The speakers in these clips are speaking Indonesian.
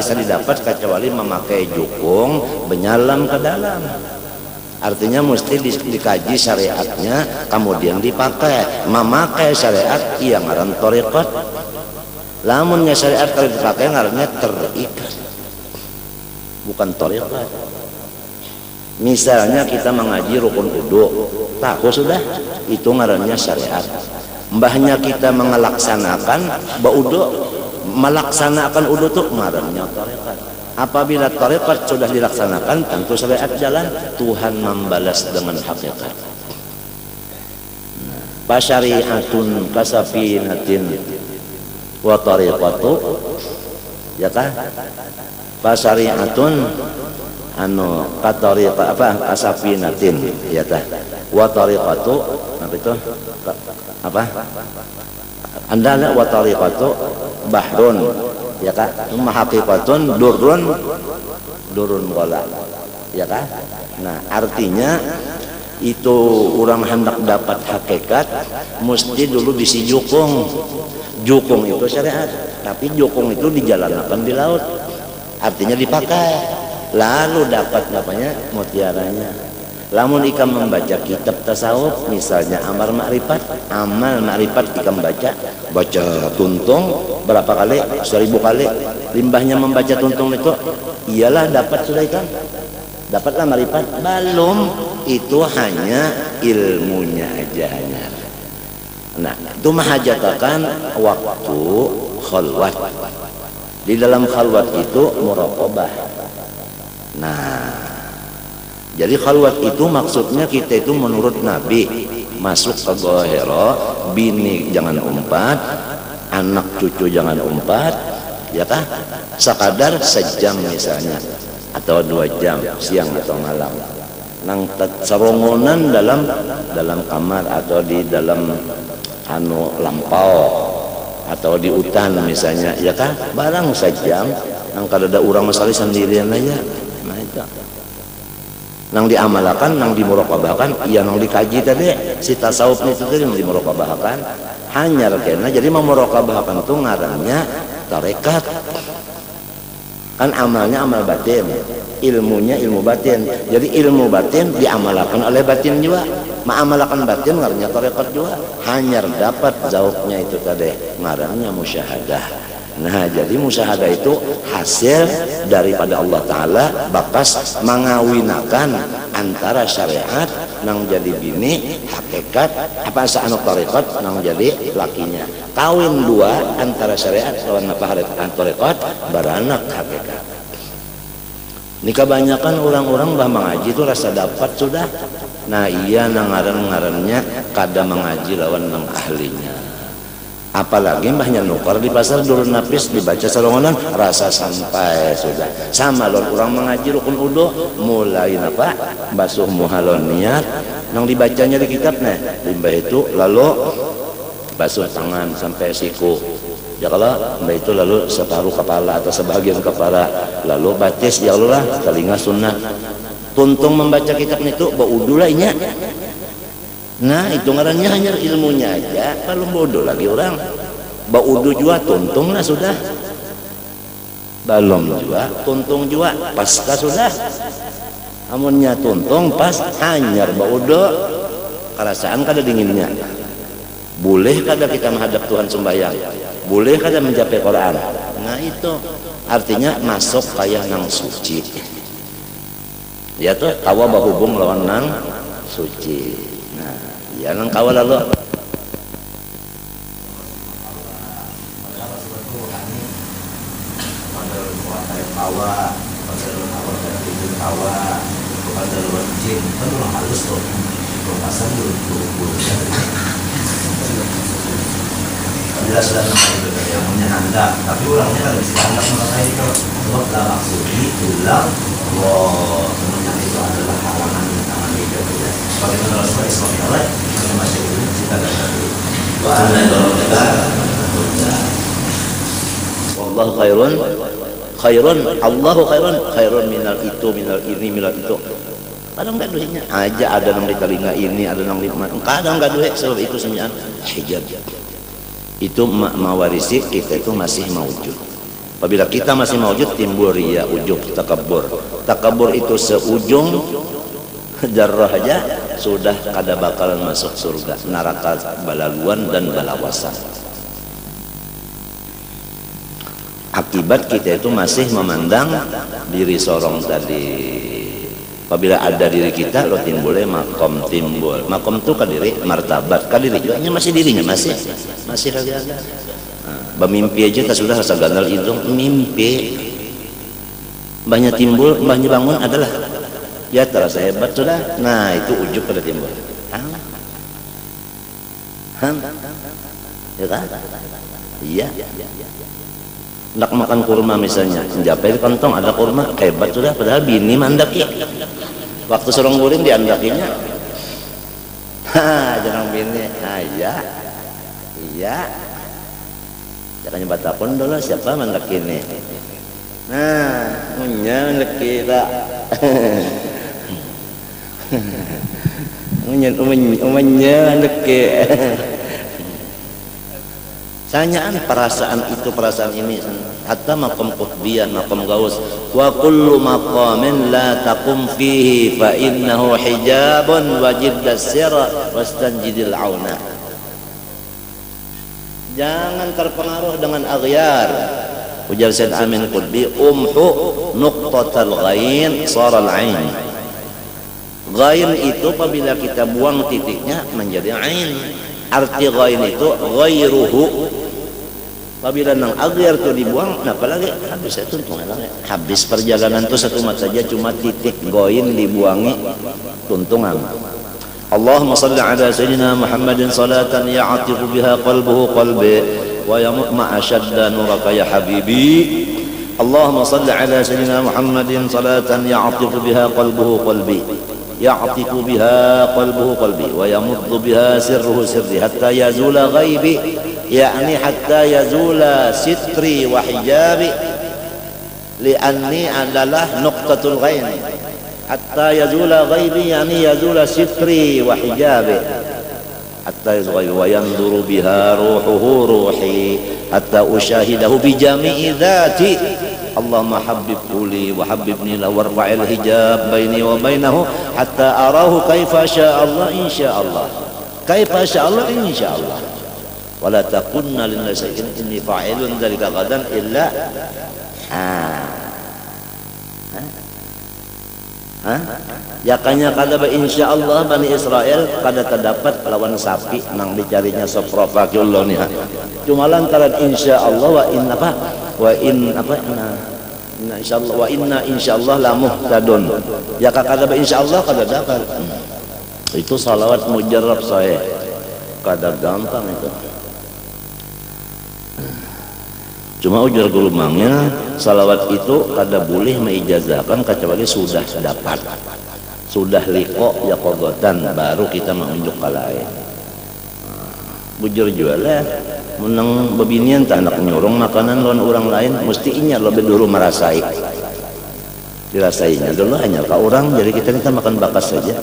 asa didapat kecuali memakai jukung benyalam ke dalam. Artinya mesti dikaji syariatnya kemudian dipakai. Memakai syariat yang ngaran thariqat. Lamunnya syariat kalau dipakai ngarannya terikat, bukan thariqat. Misalnya kita mengaji rukun wudu, tahu sudah itu ngarannya syariat. Mbahnya kita melaksanakan wudu, melaksanakan wudu itu ngarannya thariqat. Apabila thariqat sudah dilaksanakan, tentu syariat jalan. Tuhan membalas dengan hakikat. Fasyari'atun kasafinatin wa thariqatu, ya kan? Fasyari'atun anu katariqa apa kasafinatin, ya kan? Wa thariqatu apa itu? Apa? Anda wa thariqatu bahrun, ya kan? Haqiqatun durun wala, ya kan? Nah, artinya itu orang hendak dapat hakikat mesti dulu bisi jukung. Jukung itu syariat, tapi jukung itu dijalankan di laut, artinya dipakai, lalu dapat apanya? Mutiaranya. Lamun ikam membaca kitab tasawuf, misalnya amal ma'rifat ikam baca tuntung berapa kali? 1000 kali. Limbahnya membaca tuntung itu, iyalah dapat sudah ikam. Dapatlah ma'rifat. Belum, itu hanya ilmunya aja. Nah, itu mahajatakan waktu khalwat. Di dalam khalwat itu muraqabah. Nah, jadi khalwat itu maksudnya kita itu menurut Nabi masuk ke Gua Hira, bini jangan umpat, anak cucu jangan umpat, ya kah? Sekadar sejam misalnya atau 2 jam siang atau malam. Nang sarongonan dalam kamar atau di dalam anu lampau atau di hutan misalnya, ya kah? Barang sejam, nang kada ada orang masali sendirian aja. Nah itu. Nang diamalkan, nang dimuraqabahkan, iya nang dikaji tadi si tasawuf itu tadi nang dimuraqabahkan hanya kena. Jadi memuraqabahkan itu ngarannya tarekat. Kan amalnya amal batin, ilmunya ilmu batin. Jadi ilmu batin diamalkan oleh batin juga. Mengamalkan batin ngarannya tarekat juga. Hanya dapat zauknya itu tadi ngarannya musyahadah. Nah, jadi musyahadah itu hasil daripada Allah Ta'ala bakas mengawinakan antara syariat nang jadi bini, hakikat apa saanuk tarekat nang jadi lakinya. Kawin dua antara syariat lawan apa tarekat beranak hakikat. Ini kebanyakan orang-orang bah mengaji itu rasa dapat sudah. Nah, iya nang ngaran-ngarannya kada mengaji lawan nang ahlinya. Apalagi mbahnya nukar di pasar durun napis dibaca sarongonan rasa sampai sudah. Sama lor orang mengaji rukun wudu mulai apa basuh muhalon niat nang dibacanya di kitabnya limbah itu lalu basuh tangan sampai siku. Ya kalau mbah itu lalu separuh kepala atau sebagian kepala lalu batis ya Allah telinga sunnah. Tuntung membaca kitabnya itu baudu lah inya. Nah, itu ngarannya hanya ilmunya aja, kalau bodoh lagi orang. Baudu juga tuntung lah sudah. Balom juga, tuntung juga, pasca sudah. Amunnya tuntung pas hanyar baudu, kerasaan kada dinginnya. Boleh kada kita menghadap Tuhan sembahyang? Boleh kada mencapai Quran? Nah itu artinya masuk kayak nang suci. Ya tuh tawa bahubung lawan nang suci. Ya nang kawal lalu jelas dan itu yang punya handap, tapi orangnya kan bisa handap mereka itu sebab dalam suri ulang semuanya itu adalah halangan tangan hidup ya. Bagaimana Rasulullah SAW masih kita dapat wa ana negara wallahu khairun Allahu khairun minal itu minal ini minal itu. Kadang enggak duitnya aja ada nang di telinga ini ada nang di kadang enggak duit sebab itu semuanya hijab. Itu mawarisi kita itu masih mawujud. Apabila kita masih mewujud, timbul riya, ujub, takabur. Takabur itu seujung jarrah aja sudah kada bakalan masuk surga, neraka balaluan dan balawasan. Akibat kita itu masih memandang diri sorong tadi. Apabila ada diri kita, lo timbulnya makom timbul. Makom itu kadiri, martabat kadiri juga masih dirinya masih lagi ada. Bermimpi aja tak sudah rasa gandal hidung, mimpi banyak timbul, banyak bangun adalah ya terasa hebat sudah. Nah itu ujub pada timbul. Ya kan? Iya. Nak makan kurma misalnya, japai di kantong ada kurma, hebat sudah. Padahal bini mandaki. Waktu sorong guring diandakinya, jangan bini, iya. Jangan batapun dulu siapa mandak ini. Nah, punya mandak kita. Umanya mandak kita. Sanyaan perasaan itu perasaan ini. Hatta maqam qutbiyah, maqam gaus. Wa kullu maqamin la taqum fihi fa innahu hijabun wajiddas sira wastanjidil auna. Jangan terpengaruh dengan aghyar. Ujar Said Amin Qutbi, umhu nuqtatal ghain saral ain. Ghain itu apabila kita buang titiknya menjadi ain. Arti ghain itu ghairuhu. Apabila nang aghyar itu dibuang, nah apalagi habis itu habis perjalanan itu satu mat saja, cuma titik ghain dibuangi tuntungan. Allahumma salli ala sayyidina Muhammadin salatan ya'atifu biha qalbuhu qalbi wa yamutma ashadda nuraka ya habibi. Allahumma salli ala sayyidina Muhammadin salatan ya'atifu biha qalbuhu qalbi ya'atifu biha qalbuhu qalbi wa yamuddu biha sirruhu sirri hatta yazula ghaibi, yakni hatta yazula sitri wa hijabi, li'anni adalah nuqtatul ghain. Hatta yazula ghaibi, yani yazula sitri wa hijabi. Hatta yazula wa yanduru biha ruhuhu ruhi hatta ushahidahu bi jami'i dhati. Allahumma habbibhu li wa habbibni lahu warfa'il hijab baini wa bainahu hatta arahu kaifa syaa Allah insyaallah. Kaifa syaa Allah insyaallah. Wa la takunna lin shay'in inni fa'ilun dzalika ghadan illa Yakanya kada insyaallah Bani Israel kada terdapat lawan sapi nang dicarinya soprofa kullo nih. Cuma lantaran insyaallah wa in apa? Wa in apa? Inna insyaallah wa inna insyaallah la muhtadun. Ya kada insyaallah kada dapat. Itu salawat mujarrab sahih. Kada gampang itu. Cuma ujar gulumangnya salawat itu kada boleh meijazahkan kecuali sudah dapat, sudah liqo ya qodotan, baru kita menunjuk ke lain. Bujur jual lah menang bebinian tak anak nyurung makanan lawan orang lain, mesti inya lebih dulu merasai, dirasainya dulu hanya ke orang, jadi kita makan bakas saja.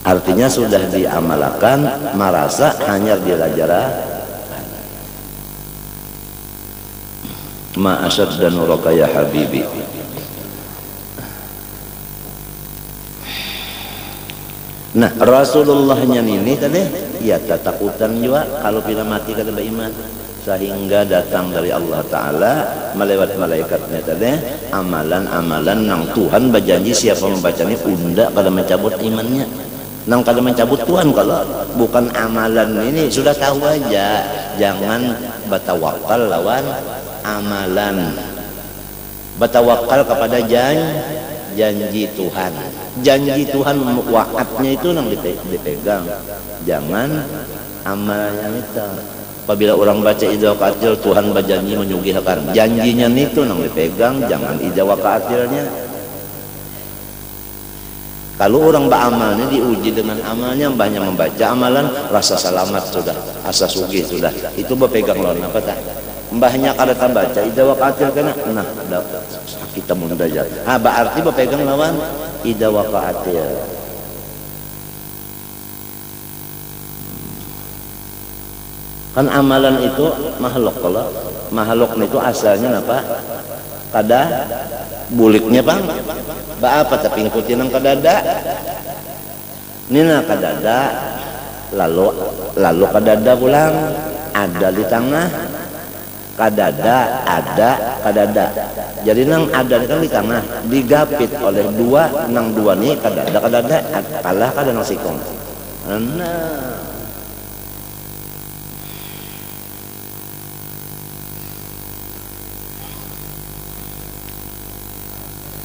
Artinya sudah diamalkan, merasa hanya dilajara. Ma asyad dan nuraka ya habibi. Nah Rasulullahnya ini tadi ya ketakutan juga kalau bila mati kada beriman, sehingga datang dari Allah Ta'ala melewat malaikatnya tadi amalan-amalan nang Tuhan berjanji siapa membacanya unda kada mencabut imannya. Nang kada mencabut Tuhan kalau bukan amalan ini sudah tahu aja, jangan bertawakal lawan amalan, bertawakal kepada janji Tuhan. Janji Tuhan waatnya itu nang dipegang, jangan amalannya itu. Apabila orang baca idza waqa'atil, Tuhan berjanji menyugihkan, janjinya itu nang dipegang, jangan idza waqa'atilnya. Kalau orang beramalnya diuji dengan amalnya, banyak membaca amalan, rasa selamat sudah, asa sugih sudah, itu berpegang lawan apa tak? Mbahnya kada baca idza waqa'atil kana, nah kita munda aja. Berarti berpegang lawan idza waqa'atil. Kan amalan itu makhluk, kalau makhluk itu asalnya apa? Kada buliknya bang, apa tapi ngikutin yang kadada. Nina kadada, lalu kadada pulang, ada di tengah, kadada, ada, kadada. Jadi nang ada kan di tengah, digapit oleh dua, nang dua nih kadada, kalah kada nang sikong. Nah.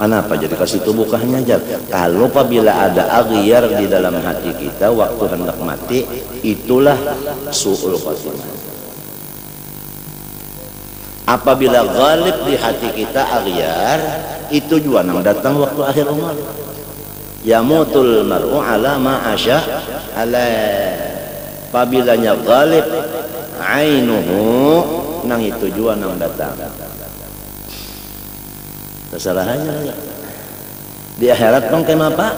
Kenapa jadi kasih tubuh aja? Kalau apabila ada aghyar di dalam hati kita waktu hendak mati, itulah su'ul khatimah. Apabila ghalib di hati kita aghyar, itu juga nang datang waktu akhir umur. Yamutul mar'u ala ma asya ala. Apabilanya ghalib ainuhu, nang itu juga nang datang. Kesalahannya di akhirat pun kenapa?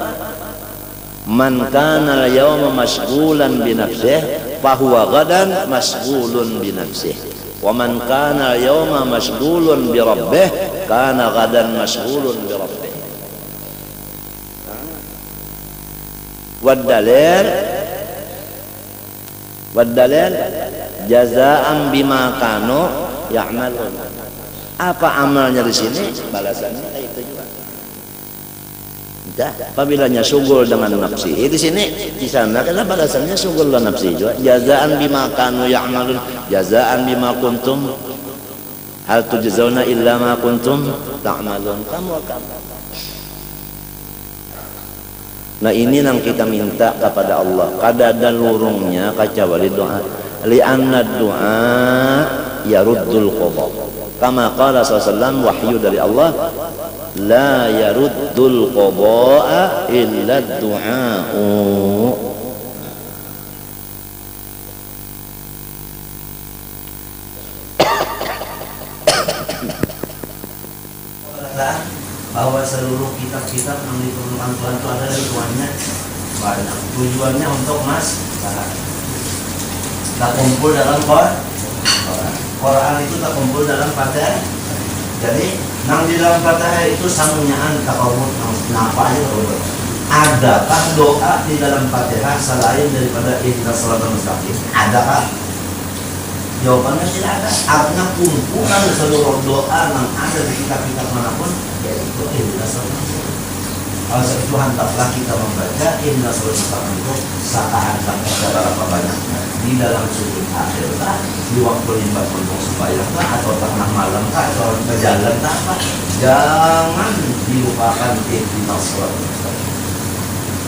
Man kana al-yawma mashghulan bi nafsihi fa huwa ghadan mashghulun bi nafsihi wa man kana al-yawma mashghulun bi rabbih kana ghadan mashghulun bi rabbih. Wad-dalil jazaa'an bima kanu ya'malun. Apa amalnya di sini, balasannya itu juga. Dah, apabila sugul dengan nafsi, di sini, di sana karena balasannya sugul dengan nafsi juga. Jazaan bima kanu ya'malun, jazaan bima kuntum hal tujzauna illa ma kuntum ta'malun. Kamu. Nah ini yang kita minta kepada Allah. Kada ada lurungnya kecuali doa. Li'anna doa yaruddul qadha. Kama qala sallallahu wahyu dari Allah, la yaruddul qada'a illa du'a'u. Bahwa seluruh kitab-kitab yang diturunkan Tuhan itu ada tujuannya banyak. Tujuannya untuk tak kumpul dalam Quran itu tak kumpul dalam Fatihah. Jadi nang di dalam Fatihah itu samunyaan takawud napa aja betul. Adakah doa di dalam Fatihah selain daripada ihdinas shiratal mustaqim? Adakah? Jawabannya tidak ada. Artinya kumpulan seluruh doa yang ada di kitab-kitab manapun yaitu ihdinas shiratal mustaqim. Kalau itu hantarlah kita membaca ihdinas shiratal mustaqim itu saat-saat berapa banyaknya di dalam sujud akhir kah, di waktu limbat untuk sembahyang kah, atau tengah malam kah, atau berjalan kah, apa? Jangan dilupakan ihdinas shiratal mustaqim.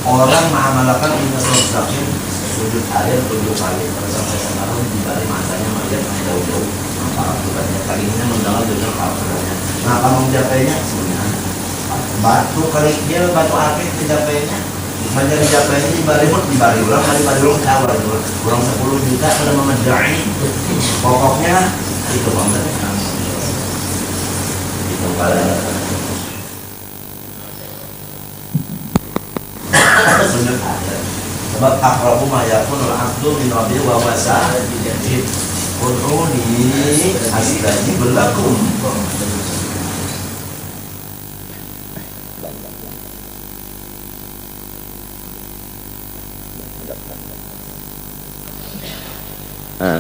Orang mengamalkan ihdinas shiratal mustaqim sujud akhir 7 kali sampai sekarang di balik matanya melihat jauh-jauh apa akibatnya kalinya mendengar dengan apa-apanya. Nah kalau mencapainya sebenarnya batu kali dia batu akik dijapainya. Banyak dijapainya di bari ulang kawal kurang 10 juta pada memedai. Pokoknya itu banget. Itu pada sujud akhir. Sebab aqrabu ma yakunul 'abdu min rabbihi wa huwa sajid. Quluni astajib lakum.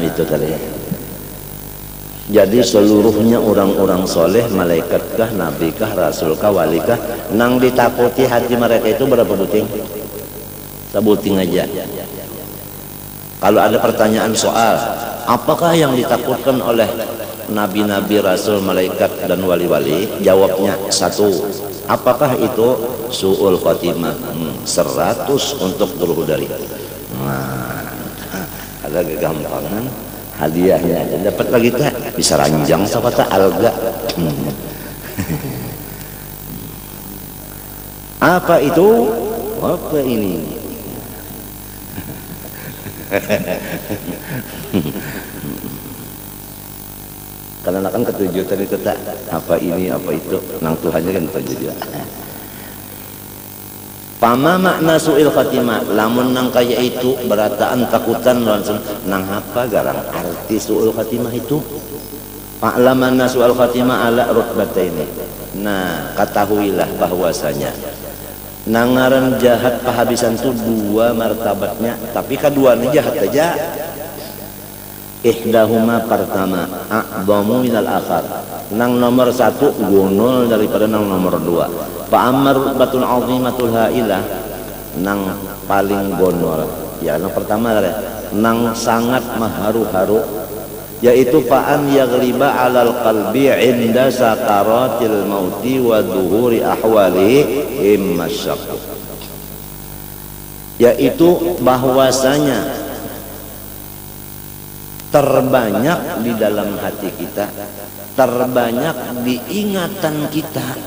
Itu kali ya. Jadi seluruhnya orang-orang soleh, malaikatkah, nabikah, rasulkah, walikah, nang ditakuti hati mereka itu berapa buting? Sebuting aja. Kalau ada pertanyaan soal, apakah yang ditakutkan oleh nabi-nabi, rasul, malaikat dan wali-wali? Jawabnya 1. Apakah itu su'ul khatimah? 100 untuk guru dari. Nah, ada kegampangan hadiahnya aja dapat lagi tak bisa ranjang sama tak alga. Apa itu? Apa ini? Karena kan ketujuh tadi tak apa ini apa itu nang Tuhannya kan ketujuh. Pama makna su'il khatimah, lamun nang kaya itu berataan takutan langsung nang apa garang arti su'il khatimah itu. Fa'lamanna su'il khatimah ala rutbataini. Nah, ketahuilah bahwasanya nangaran jahat pahabisan itu dua martabatnya, tapi keduanya jahat aja. Ihdahuma pertama a'dhamu minal akhar, nang nomor satu gunul daripada nang nomor dua. Fa ammar batul azimatul hailah, nang paling gonol ya nang pertama nang sangat maharu-haru, yaitu fa'an yaghliba 'alal qalbi 'inda sakaratil mauti wa dhuhuri ahwalihi immasyaq, yaitu bahwasanya terbanyak di dalam hati kita, terbanyak diingatan kita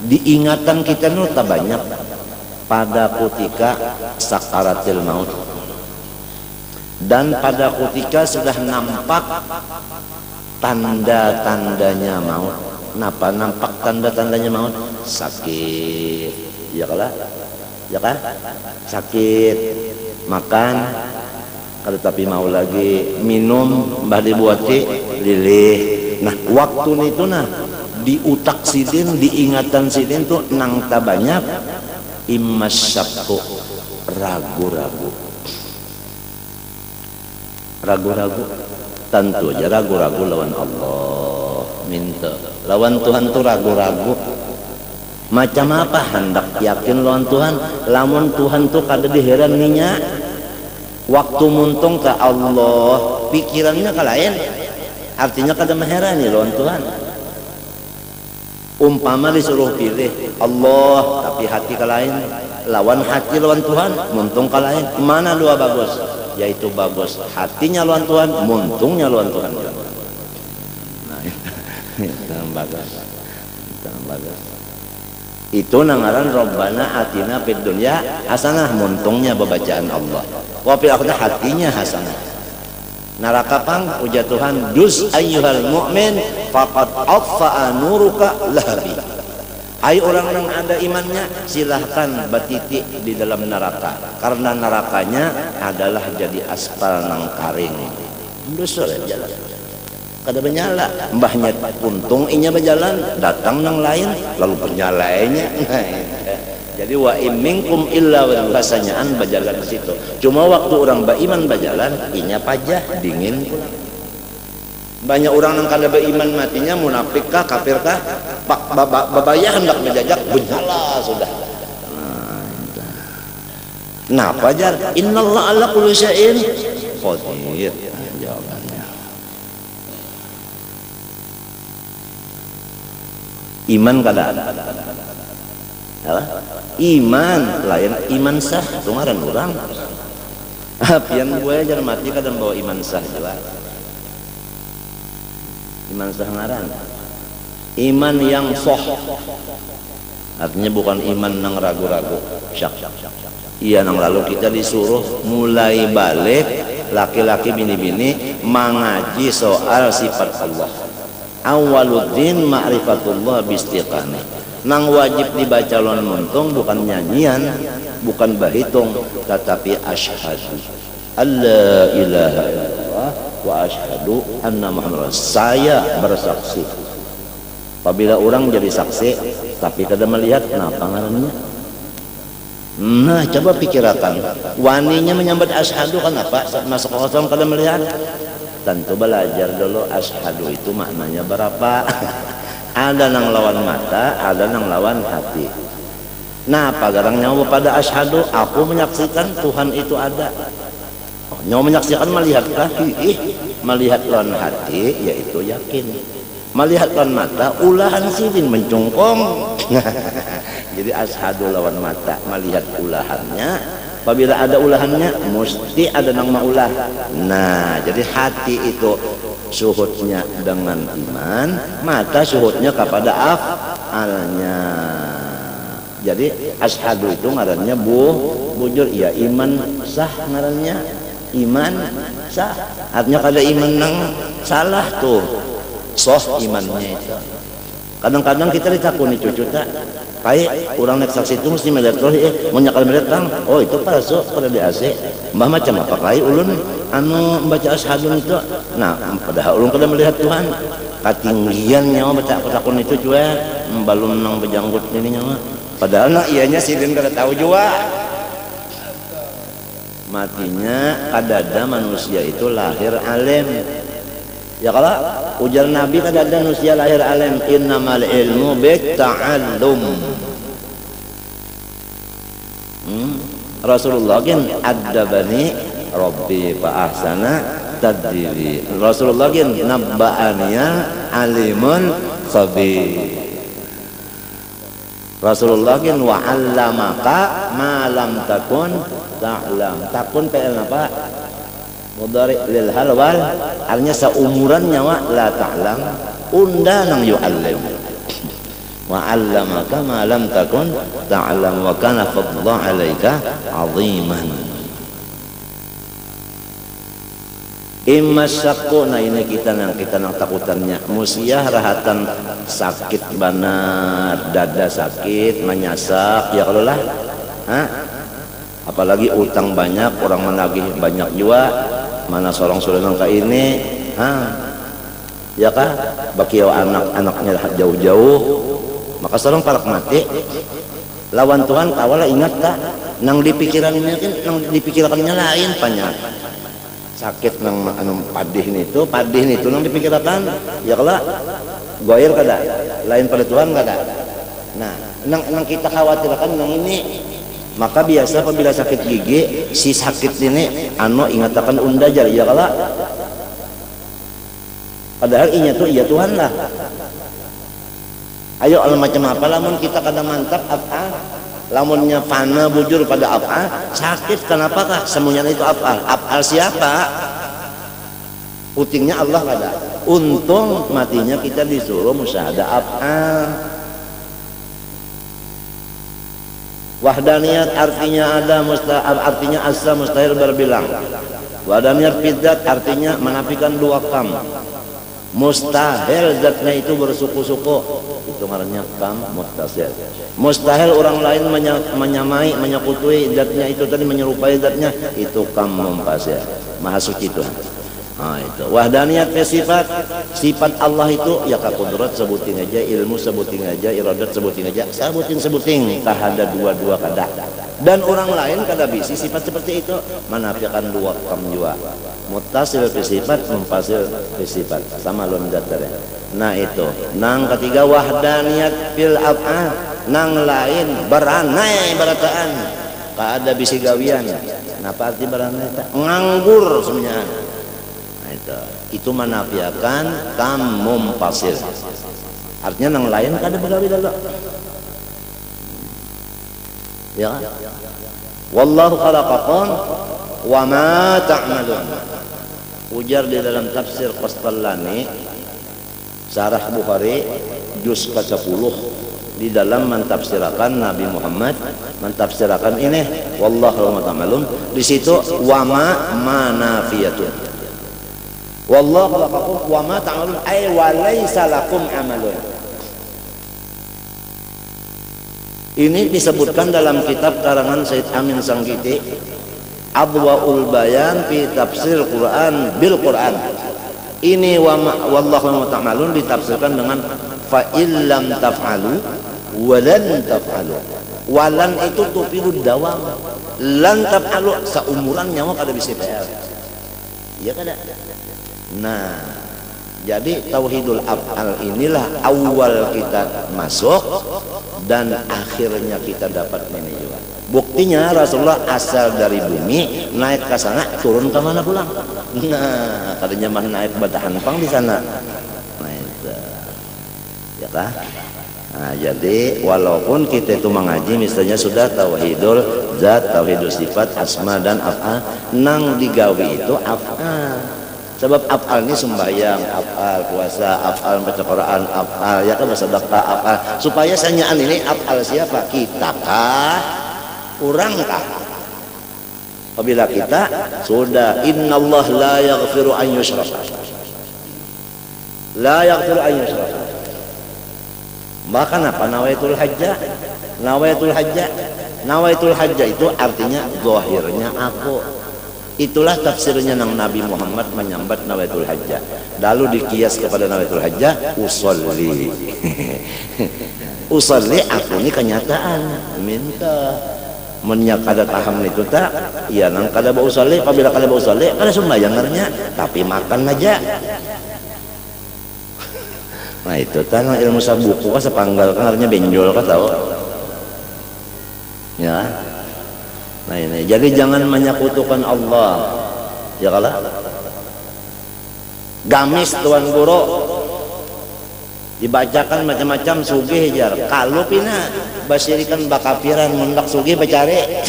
itu terbanyak pada ketika sakaratil maut, dan pada ketika sudah nampak tanda-tandanya maut. Kenapa nampak tanda-tandanya maut? Sakit, ya kan? Sakit, makan kalau tapi mau lagi minum mbah dibuati lilih. Nah waktu itu nah di utak sidin, diingatan sidin tuh nang tabanyak immasyaqu, ragu-ragu, tentu aja ragu-ragu lawan Allah, minta lawan Tuhan tuh ragu-ragu. Macam apa hendak yakin lawan Tuhan, lamun Tuhan tuh kada diheran ninya. Waktu muntung ke Allah, pikirannya ke lain, artinya kada meherani lawan Tuhan. Umpama disuruh pilih Allah tapi hati ke lain, lawan hati lawan Tuhan, muntung ke lain, mana dua bagus? Yaitu bagus hatinya lawan Tuhan, muntungnya lawan Tuhan. Nah, itu bagus. Itu nangaran Rabbana atina fid dunya hasanah, muntungnya bacaan Allah. Wa fil akhirati hatinya hasanah. Neraka pang ujar Tuhan, dus ayyuhal mu'min faqad affa'a nuruka lahabi. Hai orang yang ada imannya, silahkan batitik di dalam neraka, karena nerakanya adalah jadi aspal nang karing. Dusur jalan kada menyala, mbahnya untung inya berjalan, datang nang lain lalu bernyalainya. Jadi wa imminkum illa wa rasanyaan berjalan ke situ. Cuma waktu orang beriman berjalan, inya pajah dingin. Banyak orang yang kada beriman matinya munafik kah, kafir kah, babaya hendak menjajak benyala sudah. Nah, pajar innallaha ala kulli syai'in qadir. Jawabannya iman kada ada. Iman lain iman sah tungaran orang. Pian gue jangan mati kadang bawa iman sah juga. Iman sah ngaran. Iman yang sah. Artinya bukan iman nang ragu-ragu. Syak. Iya nang lalu kita disuruh mulai balik laki-laki bini-bini mengaji soal sifat Allah. Awaluddin ma'rifatullah bistiqamah. Nang wajib dibaca lon muntung bukan nyanyian, bukan bahitung, tetapi asyhadu alla ilaha illallah wa asyhadu anna muhammadar saya bersaksi. Apabila orang jadi saksi tapi kada melihat, kenapa ngarannya? Nah, coba pikirkan. Waninya menyambut asyhadu kan apa? Masuk kosong kada melihat. Tentu belajar dulu asyhadu itu maknanya berapa. Ada nang lawan mata, ada nang lawan hati. Nah, pagarang nyawa pada asyhadu, aku menyaksikan Tuhan itu ada. Oh, nyawa menyaksikan melihatkah? Melihat lawan hati, yaitu yakin. Melihat lawan mata, ulahan sidin mencungkong. Jadi asyhadu lawan mata, melihat ulahannya. Apabila ada ulahannya, mesti ada nang maulah. Nah, jadi hati itu syuhudnya dengan iman, mata syuhudnya kepada afalnya. Jadi asyhadu itu ngarannya bujur, ya iman sah ngarannya, iman sah. Artinya kada iman nang salah tuh, soh imannya itu. Kadang-kadang kita ditakuni cucu tak pai orang naik saksi itu mesti melihat roh mau nyakal melihat kang oh itu palsu pada di AC mbah macam apa kai ulun anu membaca asyhadun itu nah padahal ulun kada melihat Tuhan ketinggian nyawa baca takun itu cuy balum nang bejanggut ini nyawa padahal nak ianya sidin kada tahu juga matinya kadada manusia itu lahir alim. Ya kalau ujar Nabi kan ada manusia lahir alim innamal ilmu bitta'allum. Rasulullah kan adabani Rabbi fa ahsana tadbibi. Rasulullah kan nabba'aniya alimun khabir. Rasulullah kan wa 'allamaka ma lam takun ta'lam. Takun PL apa? Mudhari lil hal wal artinya seumuran nyawa la ta'lam unda nang yu'allim wa 'allamaka ma lam takun ta'lam wa kana fadlu 'alaika 'aziman. Imma syakku nah ini kita nang takutannya musiah rahatan sakit banar dada sakit menyasak ya kalau lah apalagi utang banyak orang menagih banyak juga mana seorang sulaiman ka ini ya kah bakio anak-anaknya jauh-jauh maka seorang palak mati lawan Tuhan kawala ingat tak nang dipikirannya lain banyak sakit nang anu padih itu nang dipikirkan ya kalau goir kada lain pada Tuhan kada nah nang kita khawatirkan nang ini maka biasa apabila sakit gigi si sakit ini anu ingatakan unda jari ya kala padahal inya tuh iya Tuhan lah ayo al macam apa lamun kita kada mantap apa lamunnya fana bujur pada apa sakit kenapakah semuanya itu apa siapa putingnya Allah kada untung matinya kita disuruh musyahadah apa wahdaniyat artinya ada artinya asa mustahil berbilang. Wahdaniyat bidzat artinya menafikan dua kam. Mustahil zatnya itu bersuku-suku. Itu ngarannya kam muttasil. Mustahil orang lain menyamai menyekutui zatnya itu tadi menyerupai zatnya itu kam mumpasil. Maha suci Tuhan. Nah itu wahdaniyat sifat Allah itu ya kaqudrat sebutin aja ilmu sebutin aja iradat sebutin aja sebutin tak ada dua-dua kada dan orang lain kada bisi sifat seperti itu menafikan dua kam jua muttasil fi sifat mumpasil fi sifat sama lon datare nah itu nang ketiga wahdaniyat fil af'al nang lain beranai barataan kada bisi gawian napa arti beranai nganggur semuanya itu menafikan kam mumpasil artinya nang lain kada begawi dulu ya wallahu khalaqakum wa ma ta'malun ujar di dalam tafsir Qastallani Syarah Bukhari juz ke-10 di dalam mentafsirkan Nabi Muhammad mentafsirkan ini wallahu ta'malun di situ wa ma manafiyatun wallahu khalaqakum wa ma ta'malun ay wa laysa lakum amalun. Ini disebutkan dalam kitab karangan Said Amin Sangkiti Adwaul Bayan fi Tafsir Quran bil Quran. Ini wallahu ta'malun ditafsirkan dengan fa illam taf'alu wa lan taf'alu. Walan itu tufidud dawam. Lan taf'alu seumuran nyawa kada bisa PR. Iya kada? Nah, jadi tauhidul af'al inilah awal kita masuk dan akhirnya kita dapat ini juga. Buktinya Rasulullah asal dari bumi naik ke sana turun ke mana pulang. Nah, tadinya mah naik batahan pang di sana. Nah, itu. Ya kah? Nah, jadi walaupun kita itu mengaji misalnya sudah tauhidul zat, tauhidul sifat, asma dan af'al, nang digawi itu af'al. Sebab af'al ini sembahyang, af'al puasa, af'al baca Quran, af'al ya kan bersedekah, af'al. Supaya sanyaan ini af'al siapa? Kita kah? Orang kah? Apabila kita sudah innallah la yaghfiru an yushraka. La yaghfiru an yushraka. Bahkan apa? Nawaitul hajjah. Nawaitul hajjah. Nawaitul hajjah itu artinya zahirnya aku. Itulah tafsirnya nang Nabi Muhammad menyambat nawaitul hajjah. Lalu dikias kepada nawaitul hajjah, usolli. Usolli aku ini kenyataan. Minta. Mennya kada paham itu tak? Iya nang kada bau usolli. Apabila kada bau usolli, kada sembayangannya. Tapi makan aja. Nah itu tanah ilmu sabuku kan sepanggal kan artinya benjol kan tahu ya. Nah ini jadi jangan menyekutukan Allah ya kalah gamis tuan guru dibacakan macam-macam sugih jar kalau pina basirikan bakapiran mendak sugih bacare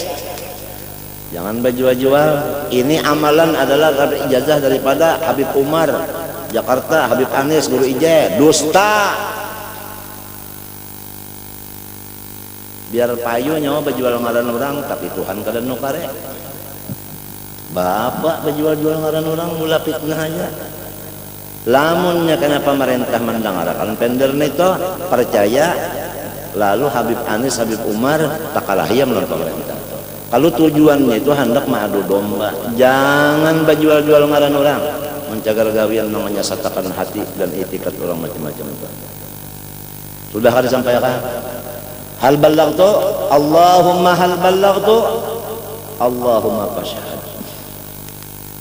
jangan berjual-jual. Ini amalan adalah ijazah daripada Habib Umar Jakarta, Habib Anis, Guru Ije, dusta. Biar payu nyawa berjual ngaran orang, tapi Tuhan kada nukare. Bapak berjual-jual ngaran orang, mula fitnah aja. Lamunnya kenapa pemerintah mendengarkan penderna itu percaya, lalu Habib Anis, Habib Umar tak kalah ia menurut pemerintah. Kalau tujuannya itu hendak mengadu domba, jangan berjual-jual ngaran orang. Mencagar gawian namanya satakan hati dan itikat orang macam-macam itu. Sudah ada sampaikan? Hal ballagtu? Allahumma hal ballagtu? Allahumma fashhad.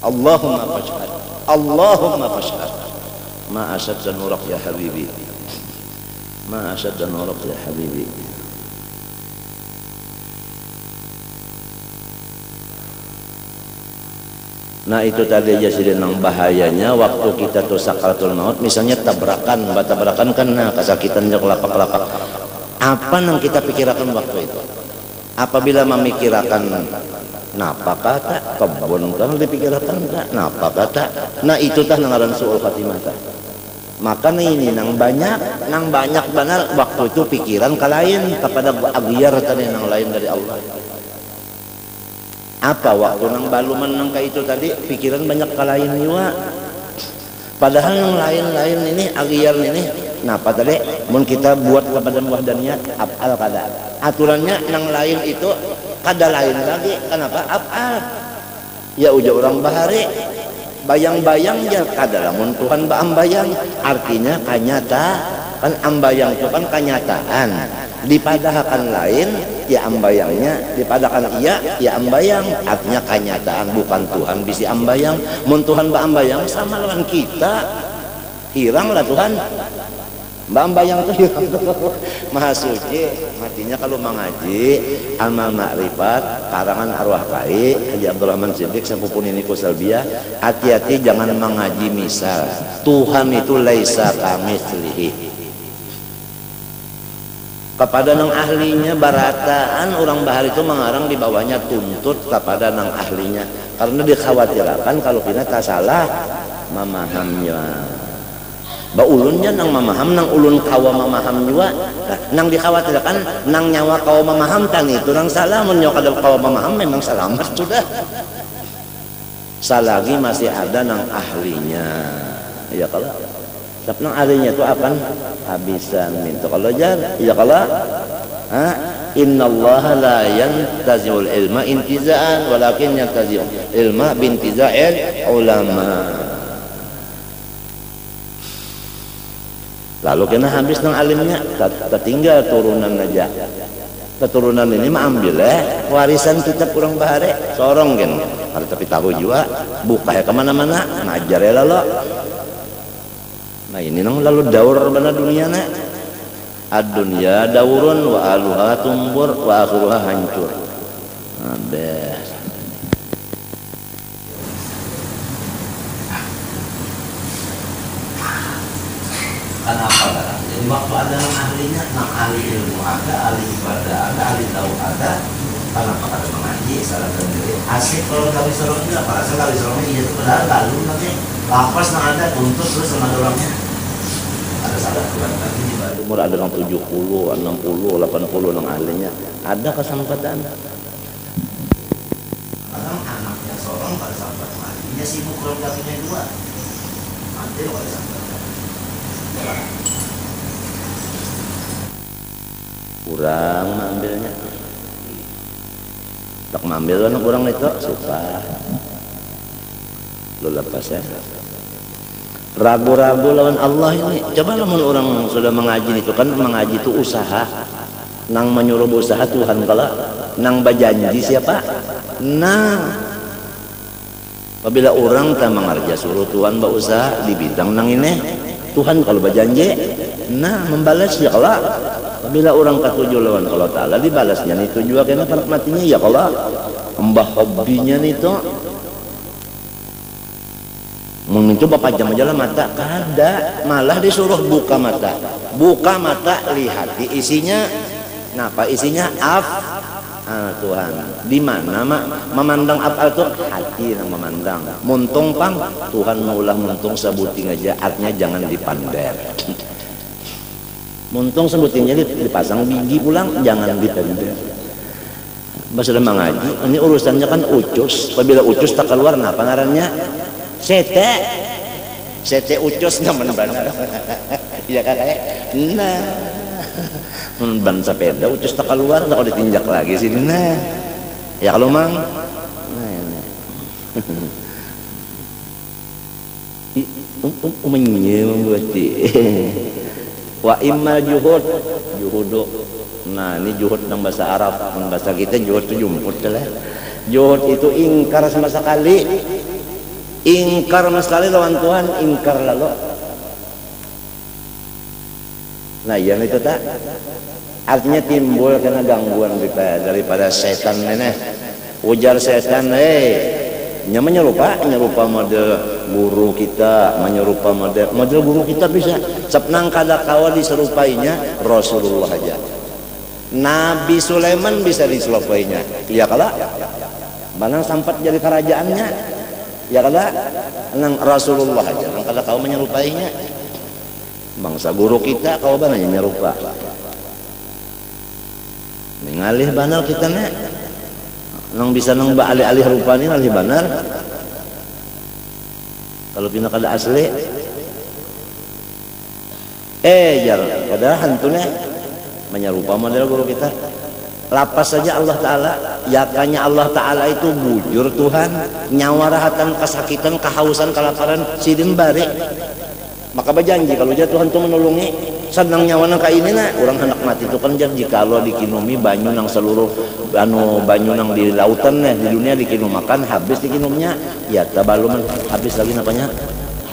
Allahumma fashhad. Allahumma fashhad. Ma asyadda nurak ya habibi. Ma asyadda nurak ya habibi. Nah itu tadi aja sih nang bahayanya waktu kita tuh sakaratul maut misalnya tabrakan kan nah kesakitan jauh lapak-lapak apa nang kita pikirkan waktu itu apabila memikirkan napa kata kebun kan dipikirkan tak napa kata nah itu tah nangaran suul khatimah tah maka ini nang banyak benar waktu itu pikiran ke lain kepada agiar tadi nang lain dari Allah. Apa waktu nang baluman nang kayak itu tadi pikiran banyak kalain juga padahal yang lain-lain ini agiar ini napa tadi mun kita buat kepada wahdaniyat af'al kada aturannya nang lain itu kada lain lagi kenapa af'al ya uja orang bahari bayang-bayang ya kada lamun Tuhan ba ambayang artinya kanyata kan ambayang itu kan kenyataan dipadahakan lain ya ambayangnya dipadakan iya ya ambayang artinya kenyataan bukan Tuhan bisa ambayang mun Tuhan ba ambayang sama dengan kita hirang lah Tuhan ba ambayang itu hirang maha suci matinya kalau mengaji amal makrifat karangan arwah kai Haji Abdurrahman Siddiq sepupu ini Kusalbiah hati-hati jangan mengaji misal Tuhan itu laisa kamitslihi kepada nang ahlinya barataan orang bahar itu mengarang di bawahnya tuntut kepada nang ahlinya karena dikhawatirkan kalau kita tak salah memahamnya ba ulunnya nang memaham nang ulun kawa memaham juga nah, nang dikhawatirkan nang nyawa kawa memaham tan itu nang salah mun nyawa kawa memaham memang selamat sudah selagi masih ada nang ahlinya ya kalau tapi nang ahlinya itu akan habisan minta kalau jar ya kalau innallaha la yantazi'ul ilma intiza'an walakin yantazi'ul ilma bintiza'il ulama lalu kena habis nang alimnya tertinggal turunan aja keturunan ini mah ambil warisan kita kurang bahare sorong kan tapi tahu juga buka ya kemana-mana ngajar ya lalu. Nah ini nang lalu daur mana dunia na ad-dunya daurun wa aluha tumbur wa akhiruha hancur habis kenapa kan jadi waktu ada nang ahlinya nang ahli ilmu ada ahli ibadah ada ahli tahu ada kenapa kada mengaji salah sendiri asik kalau kali sorongnya apa rasa kali sorongnya iya itu padahal lalu nanti lapas nang ada tuntut terus sama orangnya ada salah kurang lagi di umur ada yang 70, 60, 80 nang ahlinya ada kesempatan orang anaknya seorang pada sampai matinya sibuk keluarganya dua mati pada sampai kurang ambilnya tak ngambil anak kurang itu suka lu lepas ya ragu-ragu lawan Allah ini. Coba lamun orang sudah mengaji itu kan mengaji itu usaha nang menyuruh usaha Tuhan kala nang bajanji siapa nah apabila orang tak mengarja suruh Tuhan berusaha di bidang nang ini Tuhan kalau berjanji nah membalas ya Allah apabila orang katuju lawan Allah Ta'ala dibalasnya itu juga kena matinya ya Allah mbah hobinya itu mencoba pajam aja lah mata kada malah disuruh buka mata lihati isinya napa isinya Tuhan di mana memandang apa itu hati yang memandang muntung pang Tuhan maulah muntung sebuting aja artinya jangan dipander muntung sebutingnya dipasang biji pulang jangan dipander sudah mengaji ini urusannya kan ucus apabila ucus tak keluar napa ngarannya sete ucus nyaman benar iya kakak nah ban sepeda ucus tak keluar tak ditinjak lagi sini nah ya kalau mang membuat wa imma juhudu nah ini juhud dalam bahasa Arab bahasa kita juhud itu jumhur lah juhud itu ingkar sama sekali ingkar sama sekali lawan Tuhan ingkar lalu nah yang itu tak artinya timbul karena gangguan daripada setan ini ujar setan menyerupa model guru kita menyerupa model guru kita bisa sepnang kada kawa diserupainya Rasulullah aja Nabi Sulaiman bisa diserupainya iya kala mana sampat jadi kerajaannya ya kala nang Rasulullah aja nang kada kawa menyerupainya bangsa guru kita kawa bananya nyerupa mengalih banal kita nek nang bisa nang alih-alih rupa ni alih banar kalau pina kada asli jar kada hantunya menyerupa model guru kita lapas saja Allah Ta'ala yakanya Allah Ta'ala itu bujur Tuhan nyawa rahatan kesakitan kehausan kelaparan sidin bari maka berjanji kalau dia Tuhan itu menolongi senang nyawana ka ini na orang hendak mati itu kan janji kalau dikinumi banyu nang seluruh banyu nang di lautan di dunia dikinum makan habis dikinumnya ya tak balum habis lagi napanya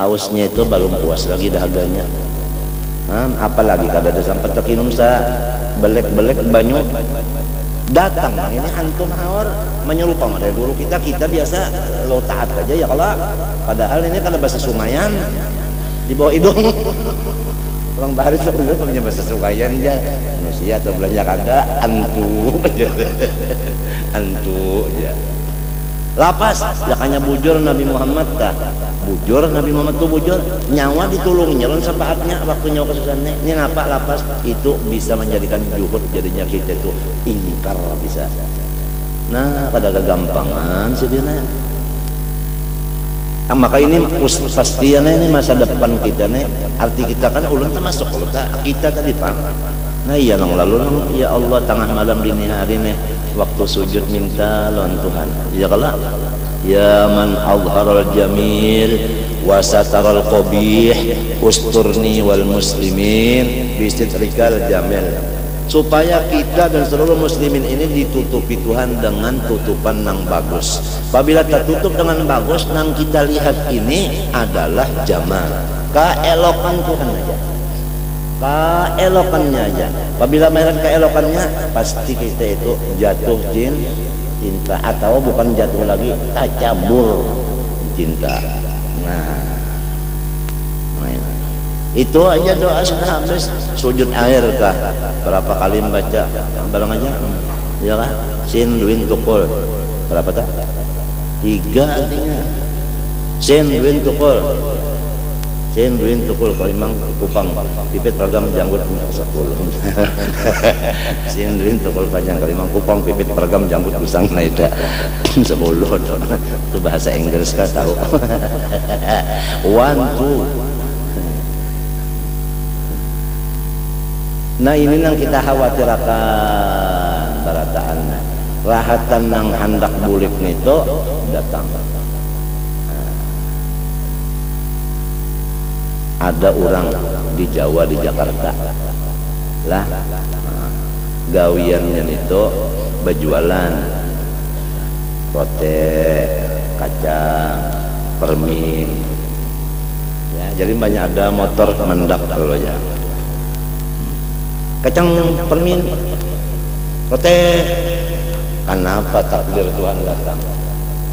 hausnya itu belum puas lagi dahaganya apalagi kada ada sampai terkinum sa belek banyu datang ini antum hawar menyerupa dari guru kita biasa lo taat aja ya kalau padahal ini kada bahasa Sumayan di bawah hidung orang bahari sebelum punya bahasa Sumayan aja manusia atau belanja kagak antu ya lapas jakanya bujur Nabi Muhammad tah bujur Nabi Muhammad tuh bujur nyawa ditulung nyelon sapaatnya waktu nyawa kesusahannya ini ngapa lapas itu bisa menjadikan juhud jadinya kita itu ingkar bisa nah pada kegampangan sebenarnya maka ini pastinya ini masa depan kita nih arti kita kan ulun termasuk kita tadi pak nah iya nang lalu ya Allah tengah malam dini hari nih waktu sujud minta lawan Tuhan ya kalau ya man azharal jamil wa sataral qabih usturni wal muslimin bistitrikal jamil supaya kita dan seluruh muslimin ini ditutupi Tuhan dengan tutupan nang bagus. Apabila tertutup dengan bagus, nang kita lihat ini adalah jamal, keelokan Tuhan aja, keelokannya aja. Apabila melihat keelokannya, pasti kita itu jatuh cinta atau bukan jatuh lagi, tajabur cinta. Nah, itu aja doa sudah habis sujud air kah berapa kali membaca barang aja ya kan sin duin tukul berapa tak 3 artinya sin duin tukul kalau memang kupang pipit pergam janggut 10 sin duin tukul panjang kalau memang kupang pipit pergam janggut busang naida 10 itu bahasa Inggris kah tahu 1 2 Nah ini yang kita khawatirkan barataan rahatan nang hendak bulik nito datang. Ada orang di Jawa, di Jakarta lah, gawiannya itu berjualan rote, kacang, permin ya, jadi banyak ada motor mendak kalau ya, kacang, permin, rote. Kenapa takdir Tuhan datang?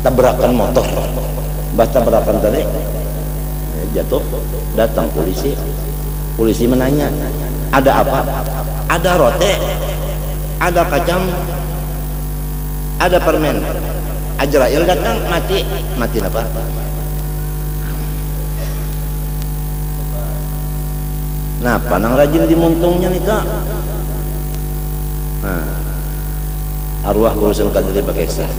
Tabrakan motor, tabrakan tadi jatuh, datang polisi menanya, ada apa? Ada rote, ada kacang, ada permen. Azrail datang, mati apa? Nah, panang rajin dimuntungnya nih kak. Nah, arwah urusan kadri pakai sah.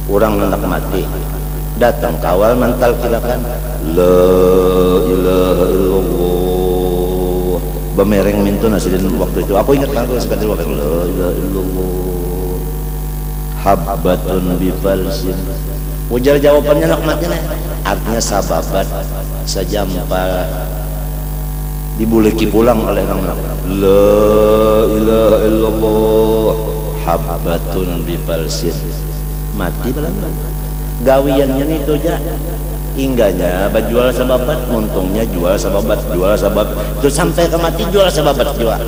Orang hendak mati, datang kawal mental kilakan, la ilaha illallah. Bemereng mintu nasidin waktu itu. Aku ingat kan kalau sekali waktu la ilaha illallah. Habbatun bifalsin. Ujar jawabannya nak mati nih. Artinya sababat sejampa dibuleki pulang oleh orang. La ilaha illallah. Habbatun bifalsin. Mati belum. Gawiannya itu aja ingganya berjual sababat, untungnya jual sababat itu sampai ke mati jual sababat jual.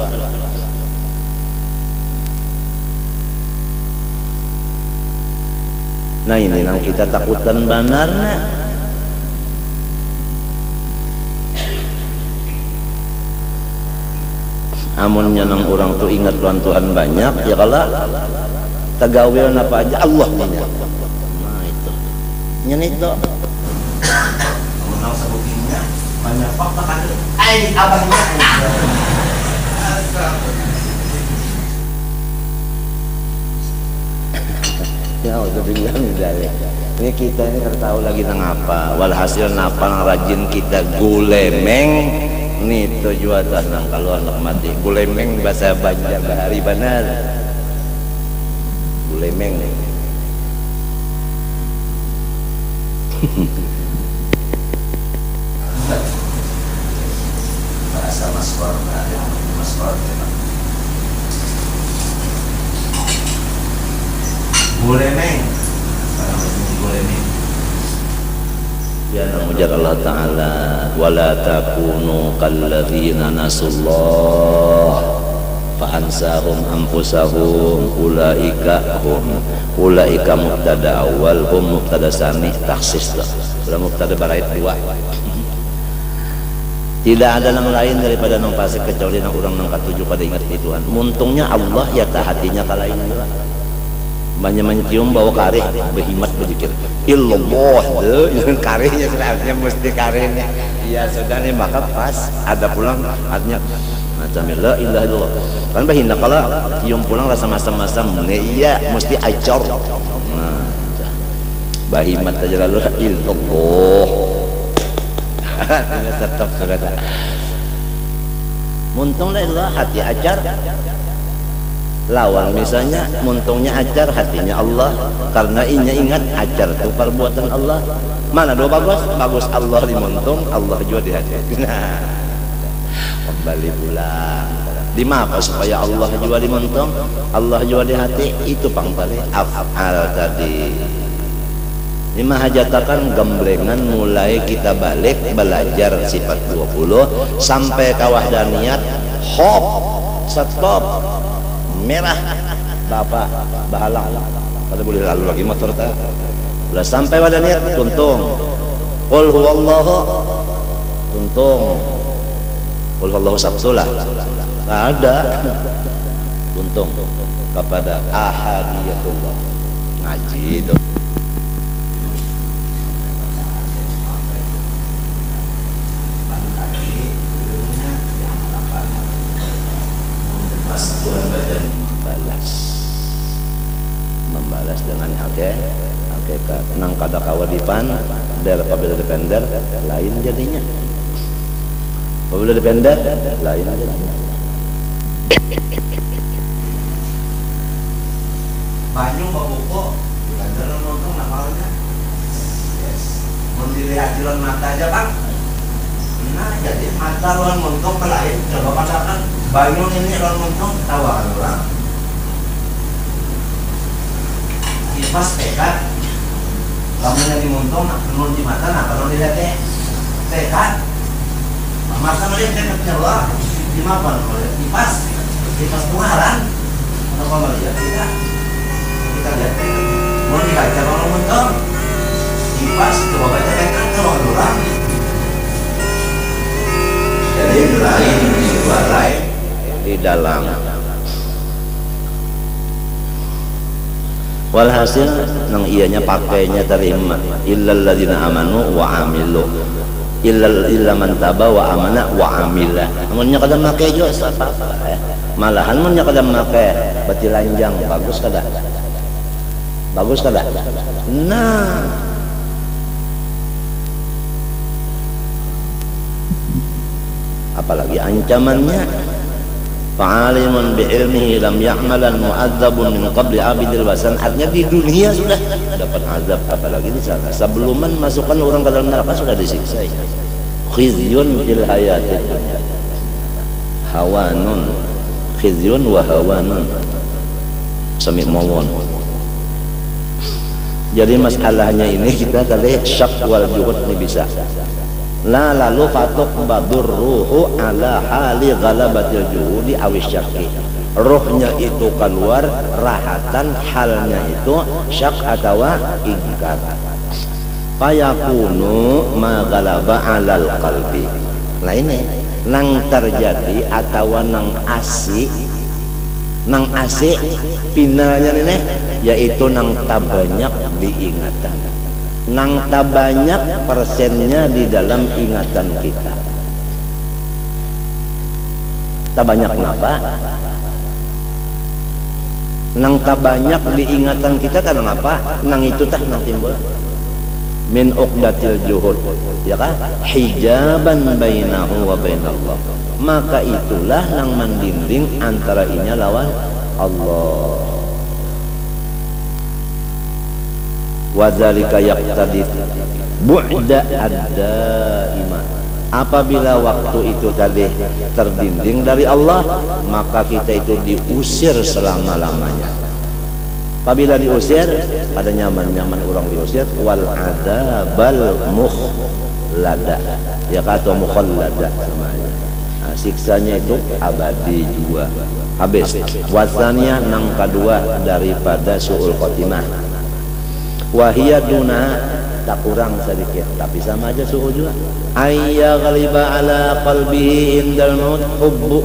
Nah ini yang kita takutan banarnya. Amunnya nang orang tuh ingat Tuhan banyak ya kalau tagawian apa aja Allah punya. Nyenit do menang sebutnya banyak fakta kan abahnya ya udah bilang dari ini kita ini tahu lagi nang apa walhasil napa nang rajin kita gulemeng nih tujuan nang kalau anak mati gulemeng bahasa Banjar bahari benar gulemeng bahasa maswar boleh neng ya namujar Allah Ta'ala wala takunu kalladzina nasullah fa'ansahum anfusahum ulaika mubtada awal hum mubtada sani taksis sudah mubtada barait dua. Tidak ada yang lain daripada nang fasik kecuali nang urang nang katuju pada ingat di Tuhan. Muntungnya Allah ya tak hatinya kalain juga. Banyak cium bawa kareh berhimat berzikir illallah deh karehnya sebenarnya mesti karehnya iya sudah nih maka pas ada pulang artinya macam la ilaha illallah kan bahina kalau cium pulang rasa masam-masam iya mesti acor nah bahimat aja lalu illallah tetap sudah muntung la ilah hati acar lawan misalnya muntungnya acar hatinya Allah karena inya ingat acar itu perbuatan Allah mana dua bagus Allah di muntung Allah juga di hati nah kembali pulang di apa supaya Allah juga di muntung Allah juga di hati itu pangpali af'al tadi lima hajatakan gemblengan mulai kita balik belajar sifat 20 sampai kawahdaniyat hop stop merah bapak bahalang pada boleh lalu lagi motor tak udah sampai pada niat tuntung qul huwallahu tuntung qul huwallahu sabsulah nggak ada tuntung kepada ahadiyatullah ngaji dong Tuhan badan membalas dengan hakikat nang kada kawadipan dari apabila depender lain jadinya apabila depender lain jadinya banyu babuko gandaran montong nakalnya yes mau dilihat jalan mata aja bang. Nah jadi mata lawan montong lain, coba katakan banyu ini lawan montong tawaran orang kipas tekat kamu yang dimontong menurut di mata, nah kalau dilihat tekat mata melihat tekatnya lah di mapan melihat kipas pengaran atau kalau melihat kita lihat mau dibaca kalau montong kipas coba baca tekat kalau orang jadi lain di luar lain di dalam. Walhasil nang ianya pakainya terima illal ladzina amanu wa amilu illa man taba wa amana wa amila. Amunnya kada make jo apa-apa malahan munnya kada make bati lanjang bagus kada nah apalagi ancamannya fa'alimun bi'ilmihi lam ya'malan mu'adzabun min qabli abidil wasan. Artinya di dunia sudah dapat azab, apalagi di sana sebelum masukkan orang ke dalam neraka sudah disiksa. Khizyun fil hayatid dunya hawanun khizyun wa hawanun sami mawon. Jadi masalahnya ini kita tadi syak wal juhud ini bisa la lalu fatuk badur ruhu ala hali ghalabatil juhudi awis syaki. Ruhnya itu keluar rahatan, halnya itu syak atau ingkar. Fayakunu ma ghalaba alal qalbi. Nah ini nang terjadi atau nang asik pinanya ini yaitu nang tabanyak diingatan, nang tabanyak persennya di dalam ingatan kita. Tabanyak kenapa? Nang tabanyak di ingatan kita karena apa? Nang itu tah nang timbul min uqdatil juhud, ya kan? Hijaban bainahu wa bainallah. Maka itulah nang mendinding antara inya lawan Allah. Wadzalika yaqtadi bu'da ad-daima. Apabila waktu itu tadi terdinding dari Allah, maka kita itu diusir selama-lamanya. Apabila diusir, ada nyaman-nyaman orang diusir, wal adabal mukhlada, ya kata mukhlada semuanya. Nah, siksanya itu abadi juga. Habis. Wasannya nang kedua daripada su'ul khotimah. Wahia duna, tak kurang sedikit, tapi sama aja su'ul juga. Ayya ghaliba ala qalbihi indal maut hubbu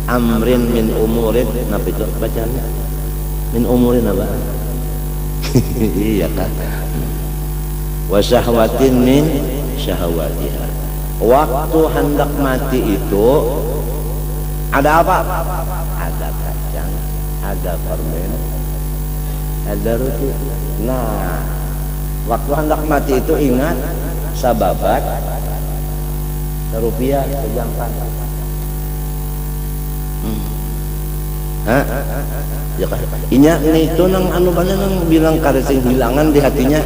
amrin min umurid. Napa itu bacanya? Min umurin apa? Iya kan? Wa syahwatin min syahwatiha. Waktu hendak mati itu ada apa? Ada kacang, ada permen, ada roti. Nah, waktu hendak mati itu ingat sababat rupiah sejangkan. Hah? Ya kan? Inya itu nang anu banyak nang bilang karesing hilangan di hatinya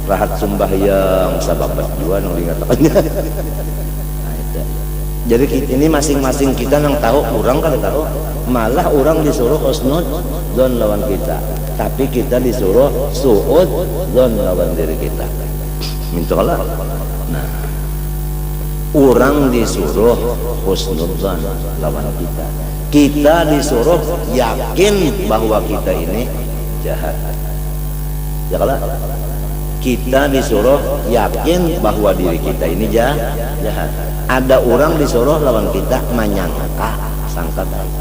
rahat sembahyang sababat dua nang dikatakannya. Nah, itu. Jadi ini masing-masing kita nang tahu, orang kan tahu, malah orang disuruh husnud dzon lawan kita, tapi kita disuruh suud dzon lawan diri kita. Mintalah. Nah, orang disuruh husnud dzon lawan kita. Kita disuruh yakin bahwa kita ini jahat. Ya kalau kita disuruh yakin bahwa diri kita ini jahat. Ada orang disuruh lawan kita menyangka, sangka baik.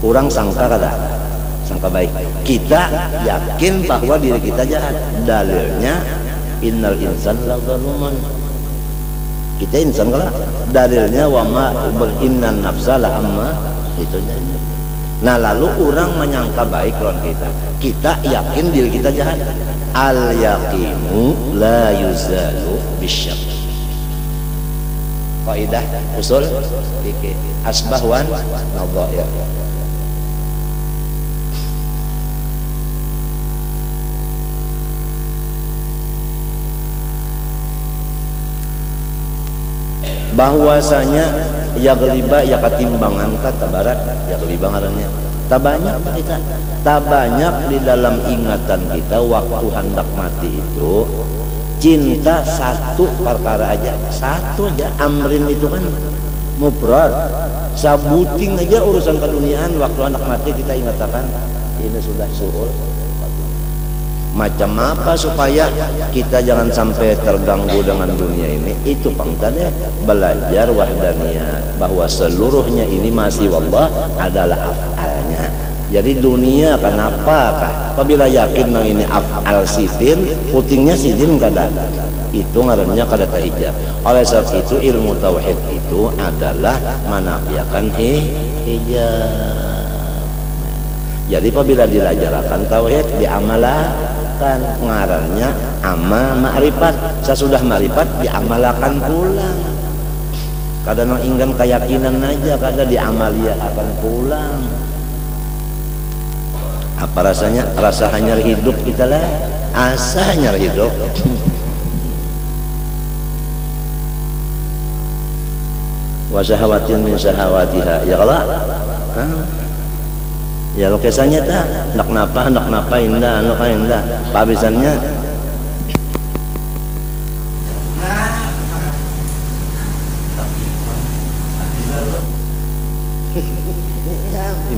Orang sangka kada, sangka baik. Kita yakin bahwa diri kita jahat. Dalilnya innal insana lazalumun. Kita insan kala. Dalilnya wama innan nafsa la amma itu. Nah lalu orang menyangka baik lawan kita, kita yakin diri kita jahat. Al yaqinu la yuzalu bisyak. Kaidah usul fikih asbah wan nadhair. bahwasanya ya geliba ya ketimbangan kata barat ya geliba ngarannya tak banyak kita, tak banyak di dalam ingatan kita waktu hendak mati itu cinta satu perkara aja, satu aja. Amrin itu kan mufrad, sabuting aja urusan keduniaan. Waktu anak mati kita ingatakan ini sudah suul. Macam apa supaya kita jangan sampai terganggu dengan dunia ini? Itu pangkatnya belajar wahdaniyah, bahwa seluruhnya ini masih wallah adalah af'alnya. Jadi dunia kenapa? Apabila yakin nang ini af'al sitin, putingnya sitin kada. Itu ngarannya kada hijab. Oleh sebab itu ilmu tauhid itu adalah menafikan hijab. Jadi apabila diajarkan tauhid diamalkan, ngarannya amal ma'rifat. Sesudah ma'rifat diamalkan pulang. Kadang ingin keyakinan aja, kadang diamaliakan pulang. Apa rasanya? Rasa nyari hidup kita lah, asa nyari hidup. Wa syahawatin min syahawatiha ya Allah. Ya lo kesannya tak nak napa indah anu kan indah pabisannya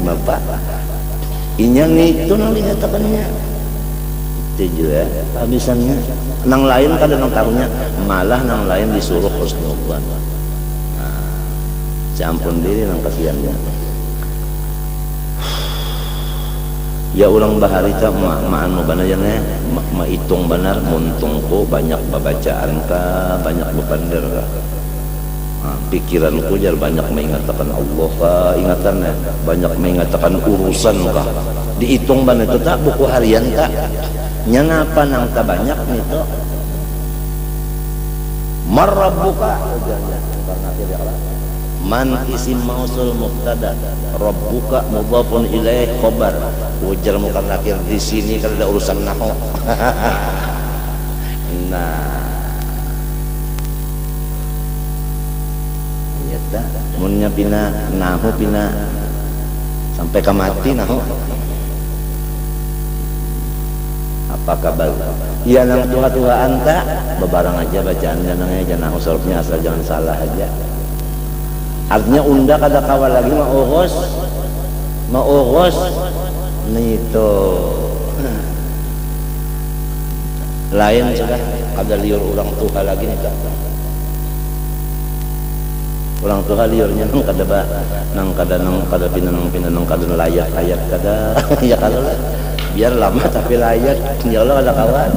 bapak inyang itu nang dinyatakannya itu ya pabisannya nang lain kada nang tahunya malah nang lain disuruh husnudzan. Campun diri nang kasihannya. Ya ulang bahari ta maan bebanayana hitung benar muntungku banyak babacaan ka banyak bepander ka pikiranku jar banyak mengatakan Allah ka ingatannya banyak mengatakan urusan ka dihitung benar itu tak buku harian tak nyanapa nang ta banyak nito marabbuka karena tidak man isim mausul mubtada rabbuka mudhafun ilaih khabar ujar mukan akhir di sini kalau ada urusan nahwu. Nah ya dah munnya pina nahwu pina sampai ke mati nahwu apa kabar ya nang tuha-tuhaan tak bebarang aja bacaannya nangnya aja nahwu sorofnya asal jangan salah aja. Artinya unda kada kawal lagi maurus nito lain sudah kada liur orang tuha lagi nih orang tuha liurnya nang kada pinanang kada layak kada ya kalau lah biar lama tapi layak ya Allah kada kawan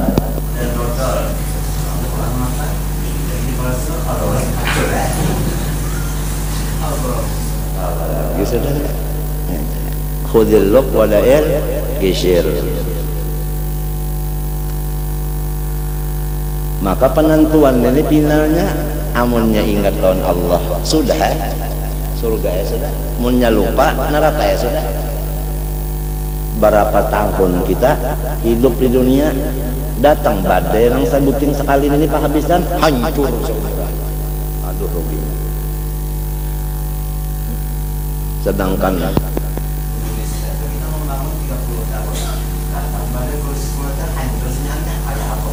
sudah khudil luk walail gisir. Maka penentuan ini finalnya amunnya ingat lawan Allah sudah surga ya sudah, munnya lupa neraka ya sudah. Berapa tahun kita hidup di dunia datang badai yang sebutin sekali ini penghabisan hancur semua. Aduh ruginya. Sedangkan Indonesia kita membangun 30 tahun datang pada kursi semata hancurnya ada apa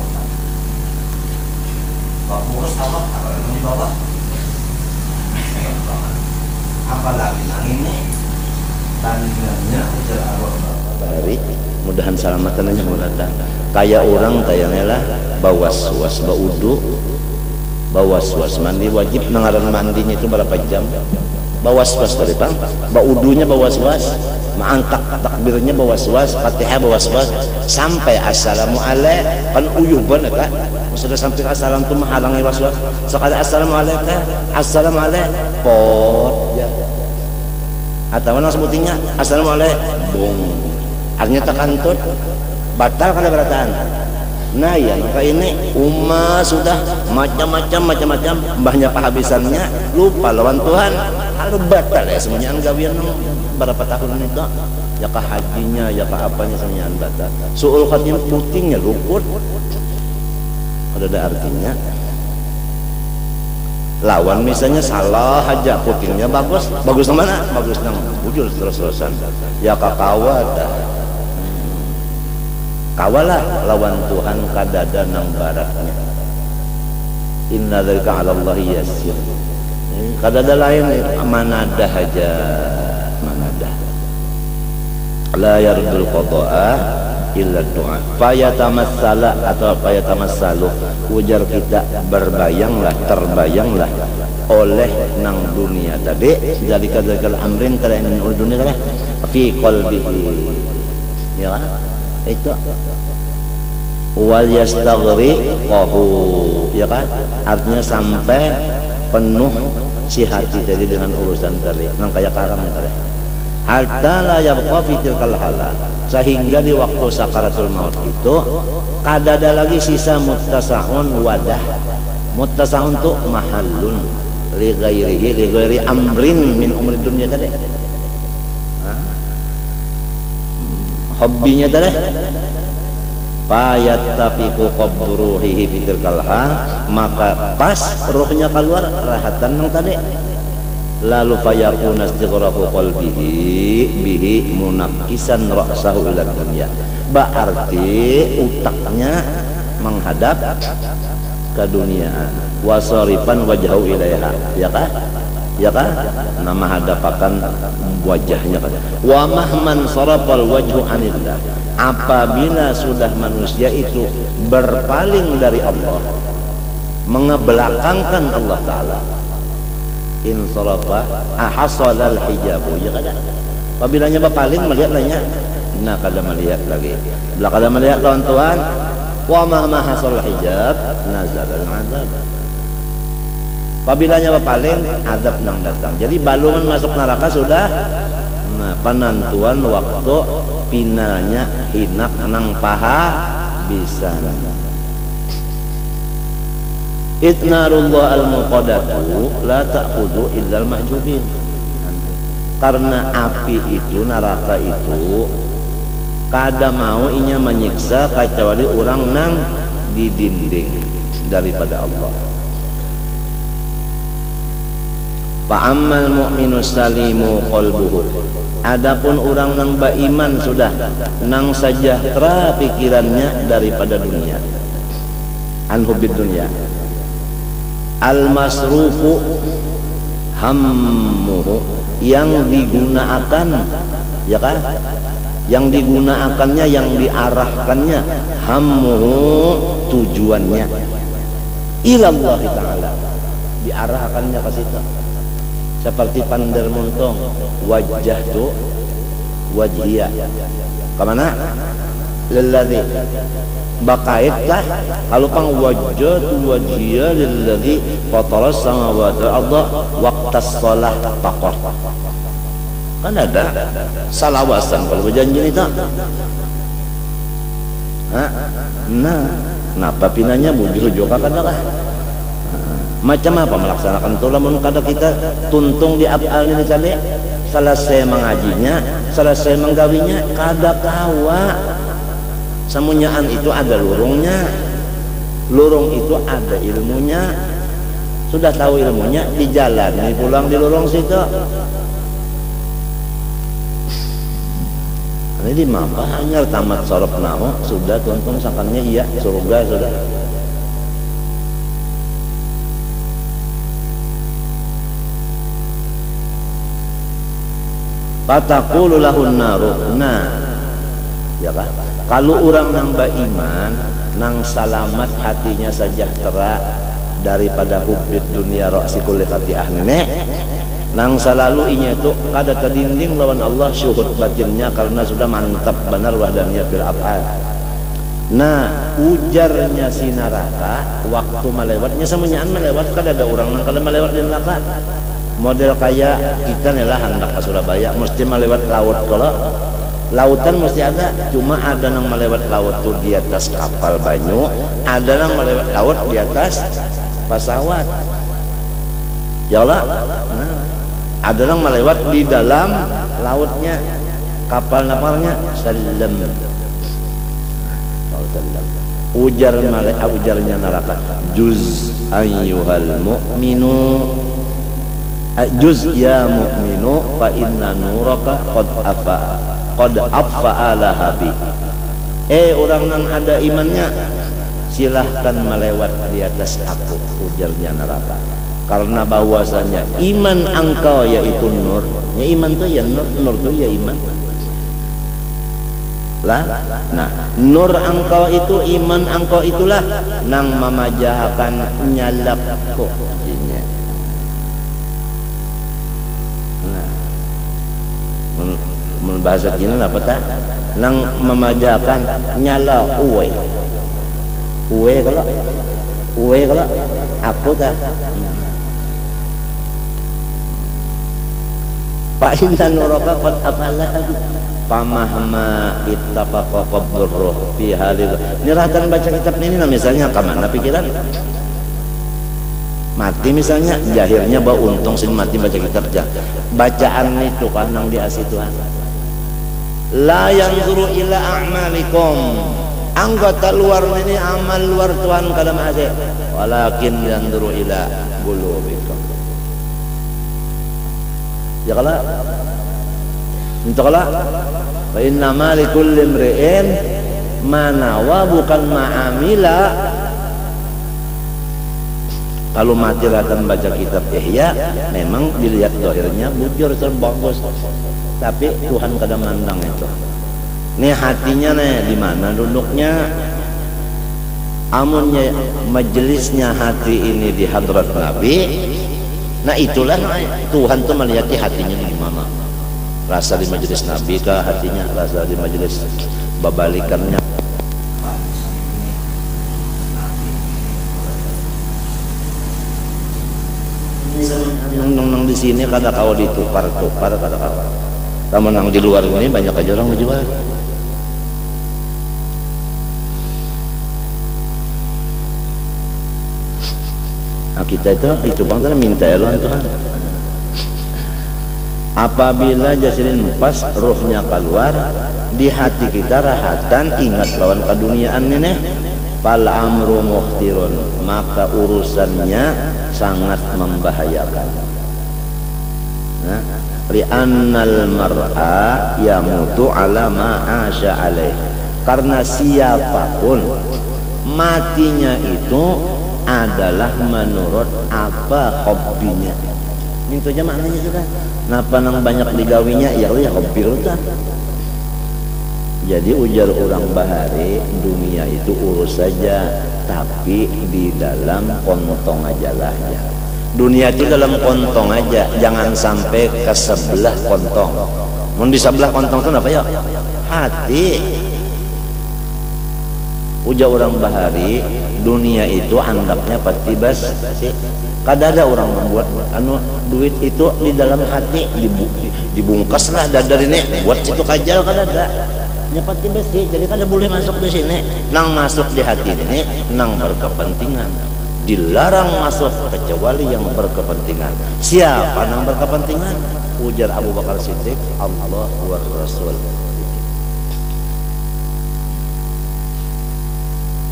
Papua sama kalau di bawah apalagi yang ini tandingannya ujar arwah dari mudahan selamatan aja mau datang kayak orang kayaknya lah bawas baudu bawas mandi wajib nengaran mandinya itu berapa jam bawas-was tadi bang, baudunya bawas-was, mangkak takbirnya bawas-was, fatihah bawas-was, sampai assalamualaikum kan uyuh banget kan, sudah sampai assalam tu menghalangi was-was, sekali assalamualaikum, pot, ya, atau mana sebutinnya assalamualaikum, artinya takantut, batal kada berataan. Nah ya maka ini umat sudah macam-macam mbahnya penghabisannya lupa lawan Tuhan lalu batal ya semuanya gawian berapa tahun itu ya ke hajinya ya ke apanya semuanya batal suul khatnya putingnya luput ada artinya Lawan misalnya salah aja, putingnya bagus, bagus mana? Bagus nang bujur terus-terusan. Ya kakawa dah. Kawalah lawan Tuhan kadada nang baratnya. Inna dzalika 'ala Allah yasir. Kadada lain manadah aja, manadah. La yardul qada'a illa du'a. Fayatamassala atau fayatamassalu, ujar kita berbayanglah, terbayanglah oleh nang dunia tadi, jadi kadal amrin kada in dunia kada fi qalbihi, ya kan? Itu wal yastaghriqahu, ya kan? Artinya sampai penuh si hati tadi dengan urusan tadi nang kayak karam tadi, hatta la yabqa fi tilkal halal, sehingga di waktu sakaratul maut itu kada ada lagi sisa muttasahun wadah. Muttasahun itu mahallun li ghairihi li ghairi amrin min umri dunia tadi. Hobbinya tadi fayattafiqu qabruhihi fi tilkal hal, maka pas ruhnya keluar rahatan nang tadi, lalu fayakuna istighrafu qalbihi bihi munakkisan ra'sahu ila dunya, berarti utaknya menghadap ke dunia, wasarifan wajhahu ilaiha, ya kan? Ya kan? Nama hadapakan wajahnya kan. Wa mahman sarafal wajhu anillah, apabila sudah manusia itu berpaling dari Allah, mengebelakangkan Allah Ta'ala, insarafa hasalal hijabu, ya kan? Apabila berpaling melihat lainnya, nah kada melihat lagi, bila kada melihat lawan Tuhan, wa ma hasalal hijab nazal al-azab. Apabila berpaling, azab nang datang. Jadi balungan masuk neraka sudah, nah penentuan waktu pinanya hinak nang paha bisa. Itnarullah al-muqaddatu la ta'khudhu illa al-mahjubin. Karena api itu, neraka itu kada mau inya menyiksa kecuali orang nang didinding daripada Allah. Fa'ammal mu'minu salimu qalbuhu, adapun orang nang beriman sudah nang sejahtera pikirannya daripada dunia, an hubbid dunya, al masrufu hammuhu, yang digunakan, ya kan? Yang digunakannya, yang diarahkannya, hammuhu tujuannya, ilallah ta'ala, diarahkannya ke situ. Seperti pandar muntung, wajah tu wajhiyah kemana? Lilladzi bakaitlah, kalau pang wajah tu wajhiyah lilladzi fataras samawati wal arda waqtas shalah taqwa, kan ada salawasan kalau berjanji itu. Nah kenapa pinanya bujur juga kan lah. Macam apa melaksanakan itu? Lamun kada kita tuntung di afal ini tadi, selesai mengajinya, selesai menggawinya, kada kawa. Semunyaan itu ada lurungnya, lurung itu ada ilmunya. Sudah tahu ilmunya, dijalani pulang di lurung situ. Ini di mapa hanya tamat sorop nahu, sudah tuntung sakannya iya surga sudah. Fataqulu lahun naru, nah, ya kan? Kalau orang nang beriman, nang salamat hatinya sejahtera daripada hubbid dunia ra'si kulli khati'ah nenek, nang selalu inya itu kada terdinding lawan Allah syuhud batinnya karena sudah mantap benar wahdaniyah fil af'al. Nah, ujarnya si neraka waktu melewatnya semuanyaan melewat, kada ada orang nang kada melewat di neraka. Model kayak kita nih lah hendak ke Surabaya mesti melewat laut, kalau lautan mesti ada, cuma ada yang melewat laut tuh di atas kapal banyu, ada yang melewat laut di atas pesawat, ya Allah. Nah, ada yang melewat di dalam lautnya, kapal napalnya salam. ujarnya neraka, juz ayyuhal mu'minu, juz ya mu'minu fa inna nuraka qad affa'a lahabi. Orang yang ada imannya, silahkan melewat di atas aku, ujarnya neraka. Karena bahwasanya iman engkau yaitu nur, ya iman tuh ya nur, nur tuh ya iman lah. Nah, nur engkau itu, iman engkau itulah nang memajahakan nyalap kok artinya. Nah, bahasa kini apa tak? Nang memajahakan nyala uwe kalau aku tak. Pak inna nuraka qad afala pamahma ittafaqa qabruh fi halil. Nyerahkan baca kitab ini nah, misalnya kemana pikiran mati, misalnya jahirnya bawa untung sin mati baca kitab bacaan itu kan nang diasih Tuhan. La yanzuru ila a'malikum, anggota luar ini amal luar Tuhan kadang ada, walakin yanzuru ila qulubikum. Ya kala entahlah, fa inna ma likulli imri'in ma nawa, bukan ma'amila. Kalau mati akan baca kitab Ihya, memang dilihat dohirnya bujur terbagus, tapi Tuhan kadang mandang itu. Nih hatinya nih di mana duduknya? Amunnya majelisnya hati ini di hadrat Nabi. Nah itulah Tuhan tuh melihat hatinya di mana. Rasa di majelis Nabi kah hatinya, rasa di majelis babalikannya. Nang di sini kada kau ditukar kada kau. Taman nang di luar ini banyak aja orang menjual. Nah, kita itu bang minta ya Tuhan. Apabila jasirin pas ruhnya keluar di hati kita rahatan, ingat lawan keduniaan ini, fal amru mukhtirun, maka urusannya sangat membahayakan. Nah, li'annal mar'a yamutu ala ma asya alaih, karena siapapun matinya itu adalah menurut apa hobinya. Itu aja maknanya sudah. Napa nang banyak digawinya ya hobi ta. Jadi ujar orang Bahari, dunia itu urus saja, tapi di dalam kontong aja lah ya. Dunia itu dalam kontong aja, jangan sampai ke sebelah kontong. Mun di sebelah kontong itu apa ya? Hati. Ujar orang Bahari, dunia itu anggapnya pasti bas sih. Kada ada orang membuat duit itu di dalam hati, dibungkaslah dadar ini buat situ kajal, kada ada. Ya pasti besi, jadi kada boleh masuk di sini. Nang masuk di hati ini nang berkepentingan. Dilarang masuk kecuali yang berkepentingan. Siapa nang berkepentingan? Ujar Abu Bakar Siddiq, Allah wa Rasul.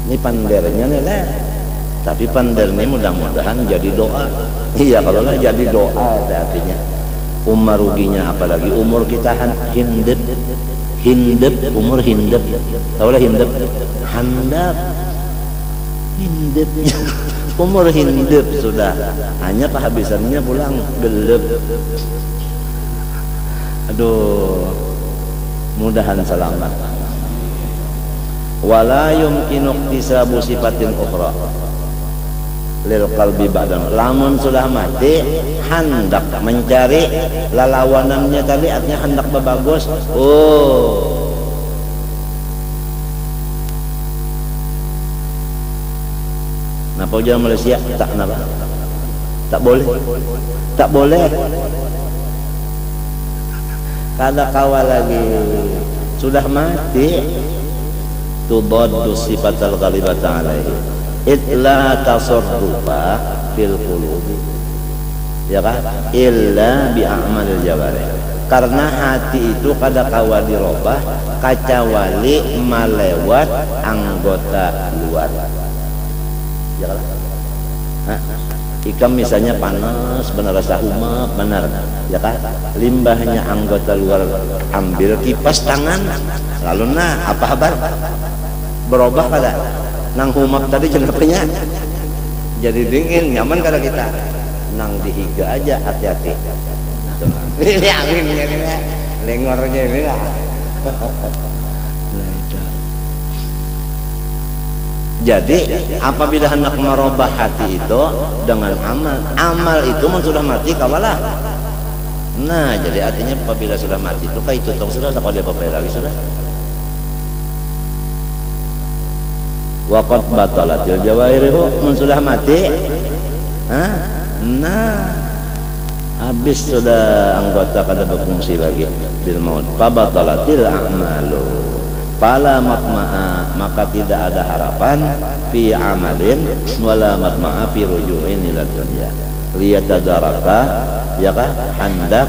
Ini pandernya nih lah. Tapi pandar ini mudah-mudahan jadi doa. Iya, kalau lah jadi doa artinya. Umar ruginya apalagi umur kita hindep, umur hindep. Tahu lah hindep? Handap. Hindep. Umur hindep sudah. Hanya kehabisannya pulang gelap. Aduh. Mudahan selamat. Wala yumkinu iktisabu sifatin ukhra lil qalbi ba'dan. Lamun sudah mati hendak mencari lalawanannya tadi, artinya hendak bagus. Oh, napa ujar Malaysia tak napa, tak boleh kada kawal lagi, sudah mati. Tudaddu sifatal ghalibata alaihi itla tasarrufa fil qulubi. ya kan, illa bi a'malil jawarih, karena hati itu kada kawa dirobah kacawali malewat anggota luar, ya kan. Ikam misalnya panas benar, rasa humap benar, ya kan, limbahnya anggota luar ambil kipas tangan, lalu nah apa kabar berubah kada nang humap tadi jenapnya jadi dingin nyaman kada kita nang dihiga aja, hati-hati ini anginnya ini lengornya ini lah. Jadi apabila hendak merubah hati itu dengan amal itu sudah mati kawalah. Nah jadi artinya apabila sudah mati itu kayak itu sudah tak ada apa-apa lagi sudah. Waqad batalatil jawahirihu, sudah mati. Nah habis sudah anggota kada berfungsi lagi bil maut. Fabatalatil a'malu, fala matma'a, maka tidak ada harapan fi amalin wala matma'a fi ruju'in ila dunya liyatadaraka, ya kan, hendak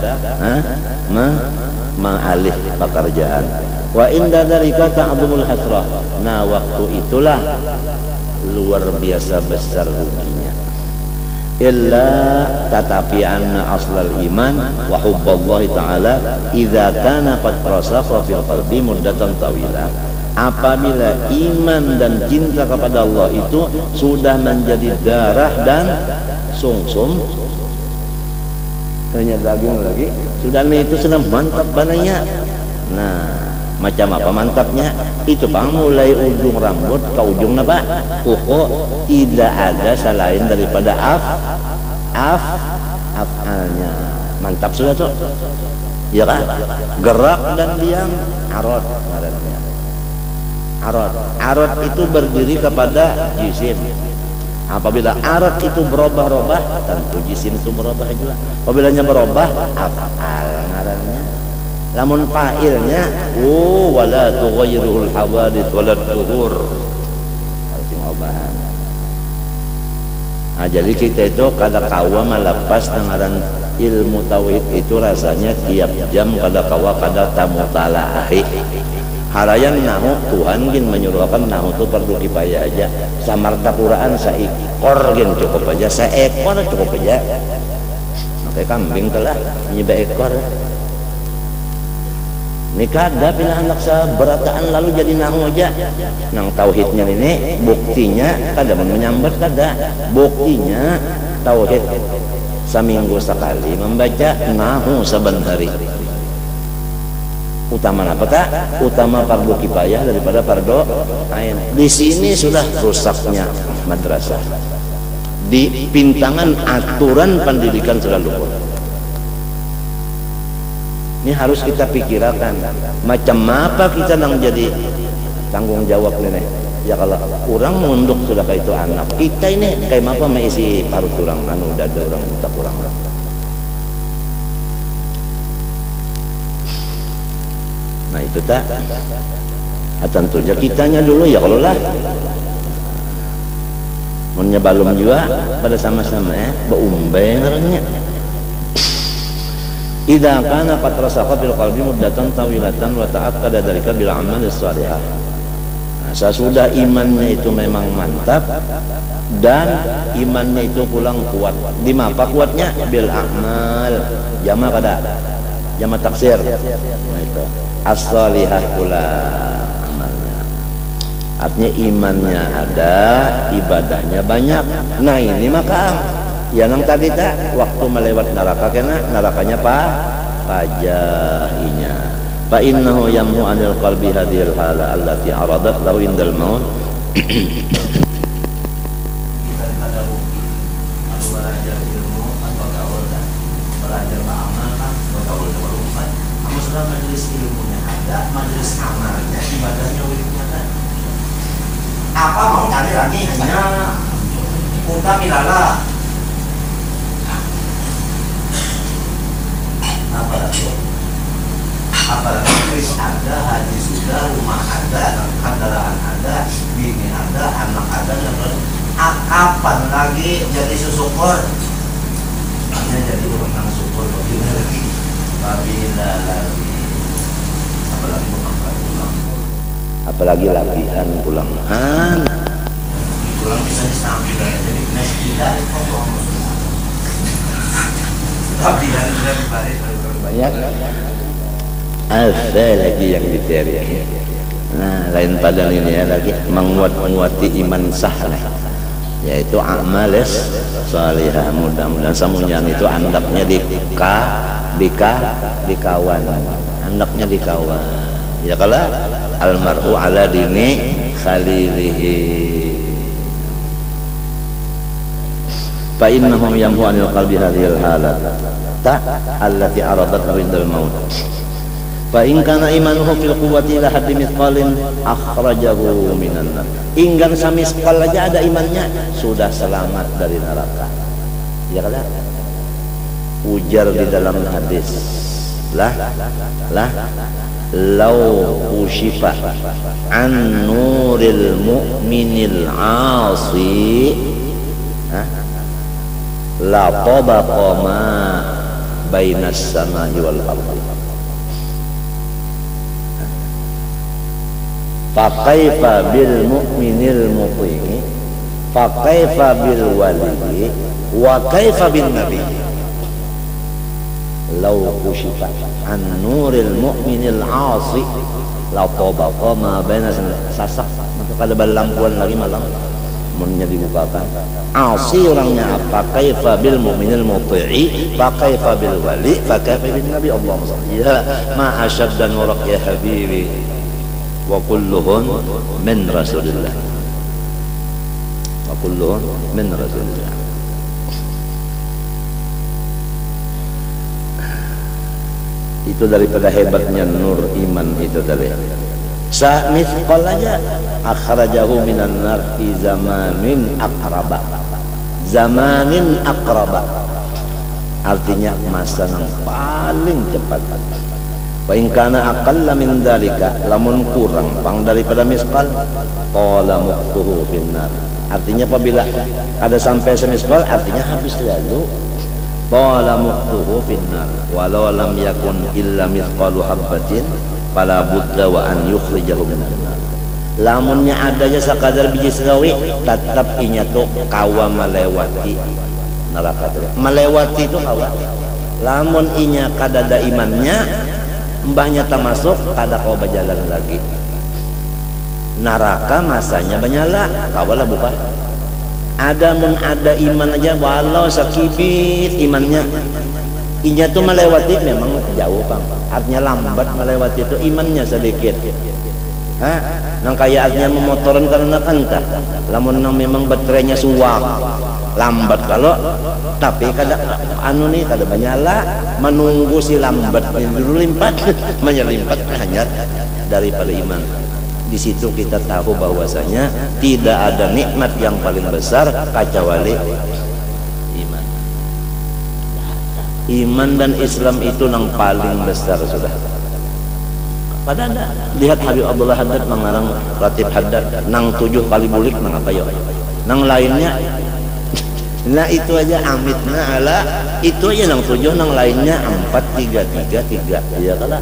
ma'alih pekerjaan. Wa inda dzalika ta'dhumul hasrah, nah waktu itulah luar biasa besar ruginya. Illa tatapi anna aslal iman wa hubballahi ta'ala idza kana qad rasakha fil qalbi muddatan tawilah, apabila iman dan cinta kepada Allah itu sudah menjadi darah dan sungsum, hanya daging lagi sudah, itu sudah mantap bananya. Nah macam apa mantapnya itu bang, mulai ujung rambut ke ujung apa kuku, tidak ada selain daripada afalnya mantap sudah tuh, ya kan, gerak dan diam arad. Arad itu berdiri kepada jisim. Apabila arad itu berubah-ubah, tentu jisim itu berubah juga. Apabila berubah, afal ngarannya. Lamun fa'ilnya wala tughayyirul hawadith wala tuhur, harus ngobahan. Nah, jadi kita itu kada kawa melepas dengaran ilmu tauhid itu rasanya tiap jam kada kawa kada tamu talaahi. Harayan nahu Tuhan gin menyuruhkan nahu itu perlu kipaya aja. Samarta puraan saekor gin cukup aja, saekor cukup aja. Makanya kambing telah nyeba ekor. Ini kada bila anak seberataan lalu jadi nahu aja. Nang tauhidnya ini buktinya kada menyambat, kada buktinya tauhid seminggu sekali membaca nahu saban hari. Utama apa tak? Utama fardu kifayah daripada fardu ain. Di sini sudah rusaknya madrasah. Di pintangan aturan pendidikan sudah luput. Ini harus kita pikirkan macam apa kita nang jadi tanggung jawab ini. Ya kalau kurang munduk sudah kayak itu anak kita ini kayak apa mengisi paruh kurang anu dada orang tak kurang. Nah itu tak. Tentunya kitanya dulu ya kalau lah. Menyebalum juga pada sama-sama beumbeng orangnya. Idza kana qad rasakha fil qalbi muddatan tawilatan wa ta'akkada dzalika bil amali shalihah. Nah, sesudah imannya itu memang mantap dan imannya itu pulang kuat. Di mana kuatnya? Bil amal. Jama kada? Jama taksir. Nah itu. As-shalihah pula amalnya. Artinya imannya ada, ibadahnya banyak. Nah ini maka ya nang tadi tak waktu melewat neraka kena nerakanya pajahinya. Fa innahu yamhu anil qalbi hadhil hala allati aradat lahu indal maut. Majelis ilmunya ada, majelis amalnya, ibadahnya, wiridnya kan. Apa mau cari lagi hanya kuta milala. Apalagi kris ada, haji sudah, rumah ada, kendaraan ada, bini ada, anak ada, dan kapan lagi jadi susukor? Hanya apabila lagi apalagi lagian pulangan pulang bisa disambil jadi naik tidak tapi dan balik banyak ada lagi yang dicari. Nah, lain pada ini ya lagi menguati iman sah yaitu amalis salihah. Mudah-mudahan semuanya itu andaknya dikawan andaknya dikawan ya kalau almar'u ala dini khalilihi fa innahum yamhu anil qalbi hadhil halat ta allati aradat indal maut fa in kana imanuhu fil quwwati la haddi mithqalin akhrajahu minan nar. Inggan samisqal aja ada imannya sudah selamat dari neraka ya kan ujar di dalam hadis lah lau ushifa an nuril mu'minil asi la tabaqa ma bainas samai wal ardi fa kaifa bil mu'minil muqimi fa kaifa bil wali wa kaifa bin nabi lau kushifa an nuril mu'minil asi la tabaqa ma bainas sasak maka ada lampuan lagi malam munnya dibukakan asi orangnya apa kaifa bil mu'minil muti'i fa kaifa bil wali fa kaifa bin nabi Allahumma shalli ya ma ashaddan waraq ya habibi wa kulluhun min rasulillah wa kulluhun min rasulillah. Itu daripada hebatnya nur iman itu tadi. Sa'mithqal aja akhrajahu minan nar fi zamanin aqraba. Zamanin aqraba artinya masa yang paling cepat. Wa in kana aqalla min dalika lamun kurang pang daripada misqal qala muqtuhu finnar. Artinya apabila ada sampai semisqal artinya habis lalu qala muqtuhu finnar walau lam yakun illa mithqalu habbatin fala budda wa an yukhrijahu minan nar. Lamunnya adanya sakadar biji serawi tetap inya tuh kawa melewati neraka itu. Melewati itu kawa. Lamun inya kadada imannya mbahnya tak masuk kada kau berjalan lagi neraka masanya banyala kawalah bukan ada mun ada iman aja walau sakibit imannya inya tuh melewati memang jauh bang artinya lambat melewati itu imannya sedikit nang kaya artinya memotoran karena kanta lamun nang memang baterainya suwak lambat kalau tapi kada anu nih kada banyala menunggu si lambat dulu limpat menyelimpat hanya daripada iman. Di situ kita tahu bahwasanya tidak ada nikmat yang paling besar kecuali iman. Iman dan Islam itu yang paling besar sudah. Padahal lihat Habib Abdullah Haddad mengarang Ratib Haddad nang 7 kali bulik nang apa ya? Nang lainnya nah itu aja amitna ala itu aja nang 7 nang lainnya 4 3 3 3 ya kalah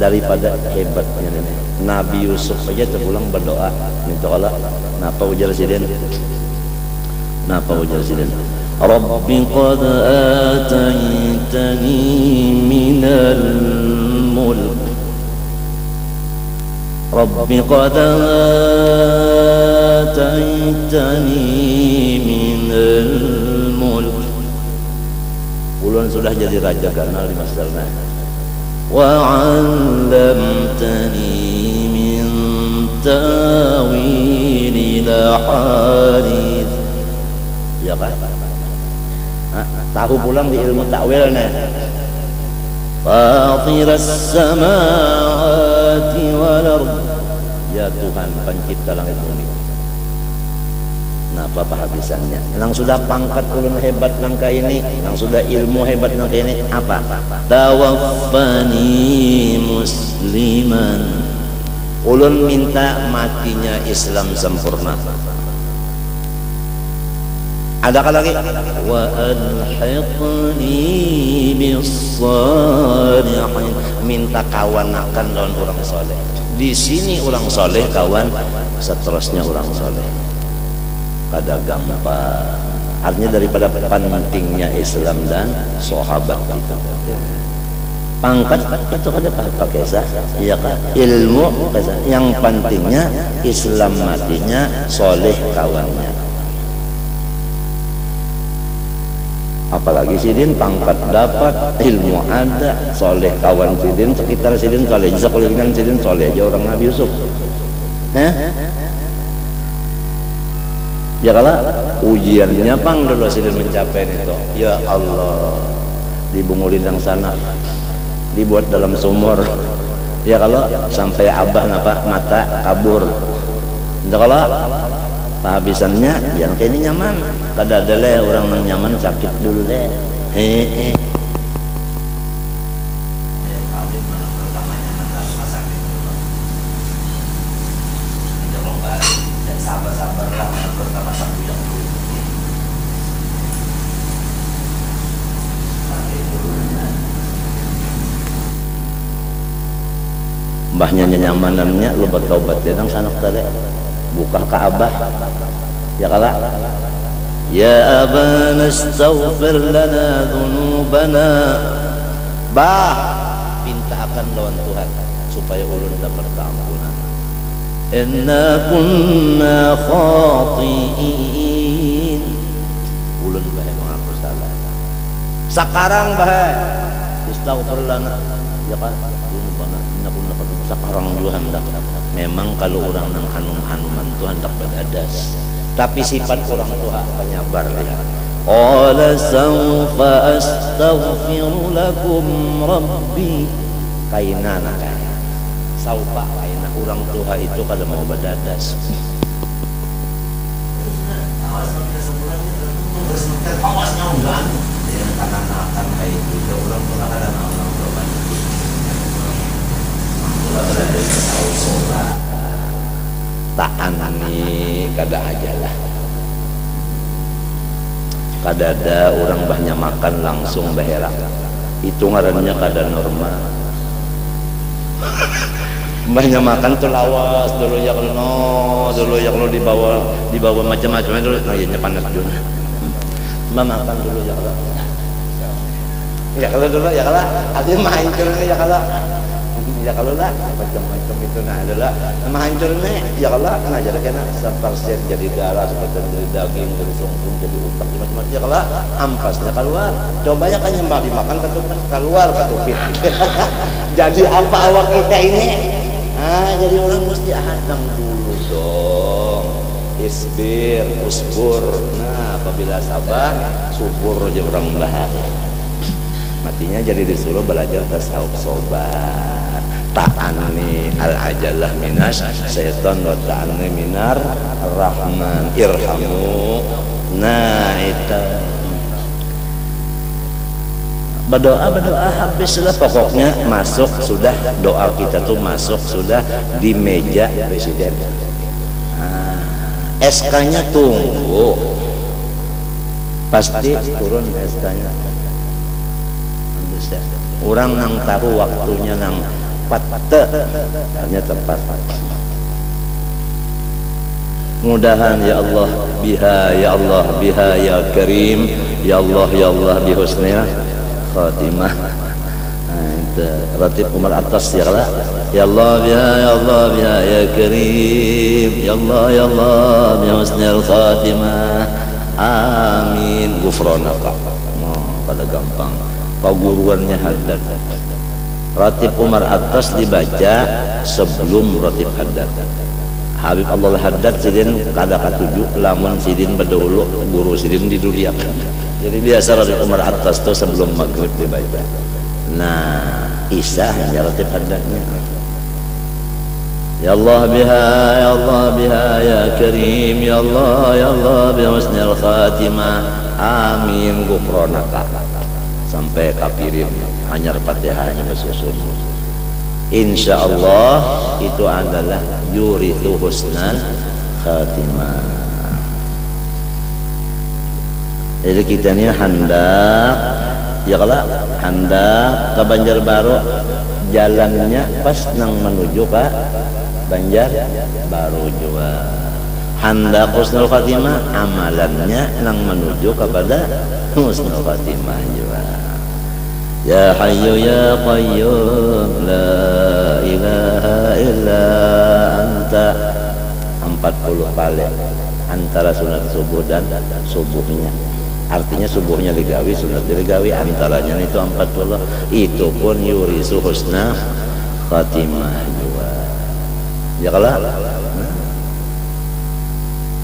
daripada hebatnya ini. Nabi Yusuf aja terulang berdoa minta Allah napa ujar siden Rabbi qad ataitani minal mulk Rabbi qad ataitani minal mulk ulun sudah jadi raja ganal di masdarna wa 'allamtani min tawilil hadits ya kan tahu pulang di ilmu takwilnya Fatiras samawati wal ardh ya Tuhan pencipta langit bumi. Nah apa habisannya yang sudah pangkat ulun hebat nangka ini yang sudah ilmu hebat nangka ini apa tawaffani musliman ulun minta matinya Islam sempurna Adakah lagi? Wa alhiqni bis-shalihin. Minta kawanakan lawan orang soleh. Di sini orang soleh kawan, seterusnya orang soleh. Kada gampang. Artinya daripada pentingnya Islam dan sahabat itu. Pangkat itu kada pakai sah, iya kan? Ilmu yang pentingnya Islam matinya, soleh kawannya. Apalagi sidin pangkat dapat, ilmu ada, soleh kawan sidin, sekitar sidin soleh, sekelilingan sidin soleh aja orang Nabi Yusuf. Ya kalau ujiannya pang dulu sidin mencapai itu. Ya Allah, dibungulin yang sana, dibuat dalam sumur. Ya kalau sampai abah napa mata kabur. Ya kalau kehabisannya yang kayak ini nyaman, kada ada leh orang yang nyaman sakit dulu deh. Mbahnya nyamanannya lu bertobat dia nang sanak tadi. Buka ke abah ya kala ya abana astaghfir lana dhunubana, bah pintakan lawan Tuhan supaya ulun dapat keampunan. Inna kunna khatiin, ulun bae mengaku salah sekarang bae istaghfir lana ya kan dhunubana inna kunna khatiin sekarang juga hendak. Memang kalau orang nang hanum-hanuman itu hendak beradas, tapi sifat orang tua penyabar ya. Qala sawfa astaghfiru lakum rabbi, kainana kaya saufa kaina orang tua itu kada mau beradas. Awasnya enggak dengan kanan kayak itu orang tua kada mau bertobat. Tahan nih kada aja lah, kada ada orang banyak makan langsung beherak itu ngarannya kada normal. Banyak makan tuh lawas dulu ya kalau dibawa macam-macam dulu kayaknya panas dulu. Makan dulu ya kalau dulu ya kalau ada main dulu ya kalau lah macam-macam itu nah adalah menghancurnya ya kalau ngajar kena sepersen jadi darah, sepersen jadi daging, jadi sungsung, jadi utak, macam-macam ya kalau ampasnya keluar. Coba ya kan nyembah dimakan keluar ketupit. Jadi apa awak kita ini? Jadi orang mesti hadang dulu dong. Isbir, usbur. Nah, apabila sabar, subur aja orang bahagia. Matinya jadi disuruh belajar tasawuf sobat. Ta'anni al-ajalah minas syaitan wa ta'anni minar rahman irhamu. Nah itu berdoa habislah pokoknya masuk sudah doa kita tuh masuk sudah di meja presiden. SK-nya tunggu pasti turun SK-nya. Orang nang tahu waktunya nang hanya tepat. Mudahan ya Allah biha ya karim ya Allah bihusnil khatimah. Itu ratib Umar atas ya Allah biha ya karim ya Allah bihusnil khatimah amin ghufranaka. Pada gampang paguruannya haddad. Ratib Umar atas dibaca sebelum ratib haddad. Habib Allah haddad sidin kada katuju lamun sidin berdahulu guru sidin di dunia. Jadi biasa ratib Umar atas itu sebelum maghrib dibaca. Nah isya hanya ratib haddadnya. Ya Allah biha ya karim ya Allah bihusnil khatimah amin ghufranaka sampai kafirin hanya Fatihahnya bersusun. Insyaallah itu adalah yurithu husnal khatimah. Jadi kita ini hendak ya kalau hendak ke Banjarbaru, jalannya pas nang menuju ke Banjarbaru juga. Hendak husnul khatimah, amalannya nang menuju kepada husnul khatimah juga. Ya Hayyu ya Qayyum la ilaha illa anta 40 kali antara sunat subuh dan subuhnya. Artinya subuhnya digawi, sunat digawi, antaranya itu 40. Itu pun yurisu husna khatimah juga. Ya kalau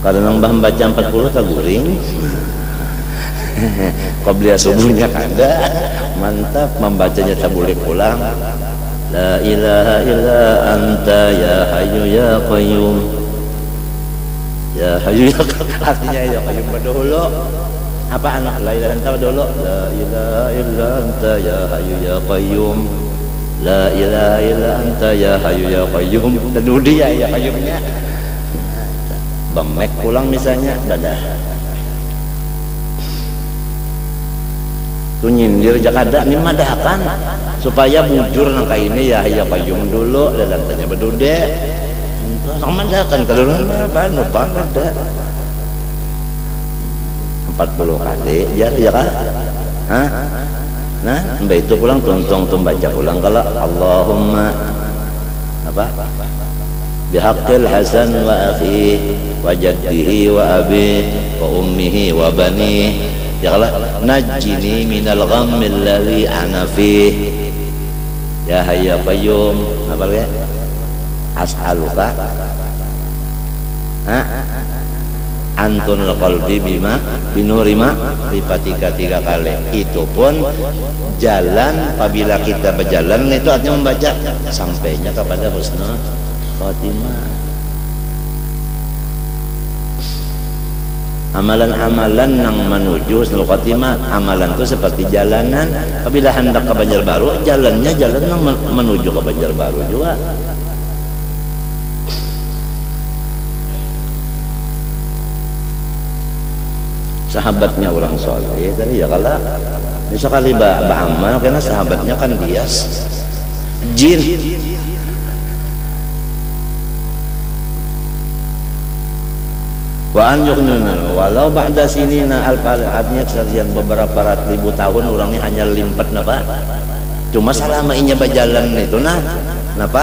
kadang mbah baca 40 taguring. Qabliya subuhnya kada, mantap, membacanya tak boleh pulang. La ilaha illa anta ya Hayyu ya Qayyum. Ya Hayyu ya Qayyum, artinya ya Qayyum dahulu. Apa anak la ilaha anta dulu? La ilaha illa anta ya Hayyu ya Qayyum. La ilaha illa anta ya Hayyu ya Qayyum. Teduh dia ya Qayyumnya. Bemek pulang misalnya, dadah. Tu nyindir jakada ini madakan supaya bujur nangka ini ya Hayyu Qayyum dulu, dan tanya bedude. Nang madakan kalau apa numpang ada. 40 kali ya kan? Hah? Nah, mbak itu pulang tuntung baca pulang kalau Allahumma apa? Bihaqqil Hasan wa akhihi wa jaddihi wa abihi wa ummihi wa banihi. Ya Allah, najjini minal ghammil ladzi ana fih. Ya Hayyu Qayyum, apa ya? As'aluka antunul qalbi bima binurima lipatika 3 kali. Itu pun jalan, apabila kita berjalan itu artinya membaca sampainya kepada husnul khatimah. Amalan-amalan yang menuju husnul khatimah, amalan itu seperti jalanan. Apabila hendak ke Banjarbaru, jalannya jalan yang menuju ke Banjarbaru juga. Sahabatnya orang soleh tadi ya kalau sekali beramal karena sahabatnya kan dia jin. Wa an yuqnuna walau ba'da sinina al-artinya sekian beberapa ratus ribu tahun orangnya hanya limpat napa cuma selama inya berjalan itu napa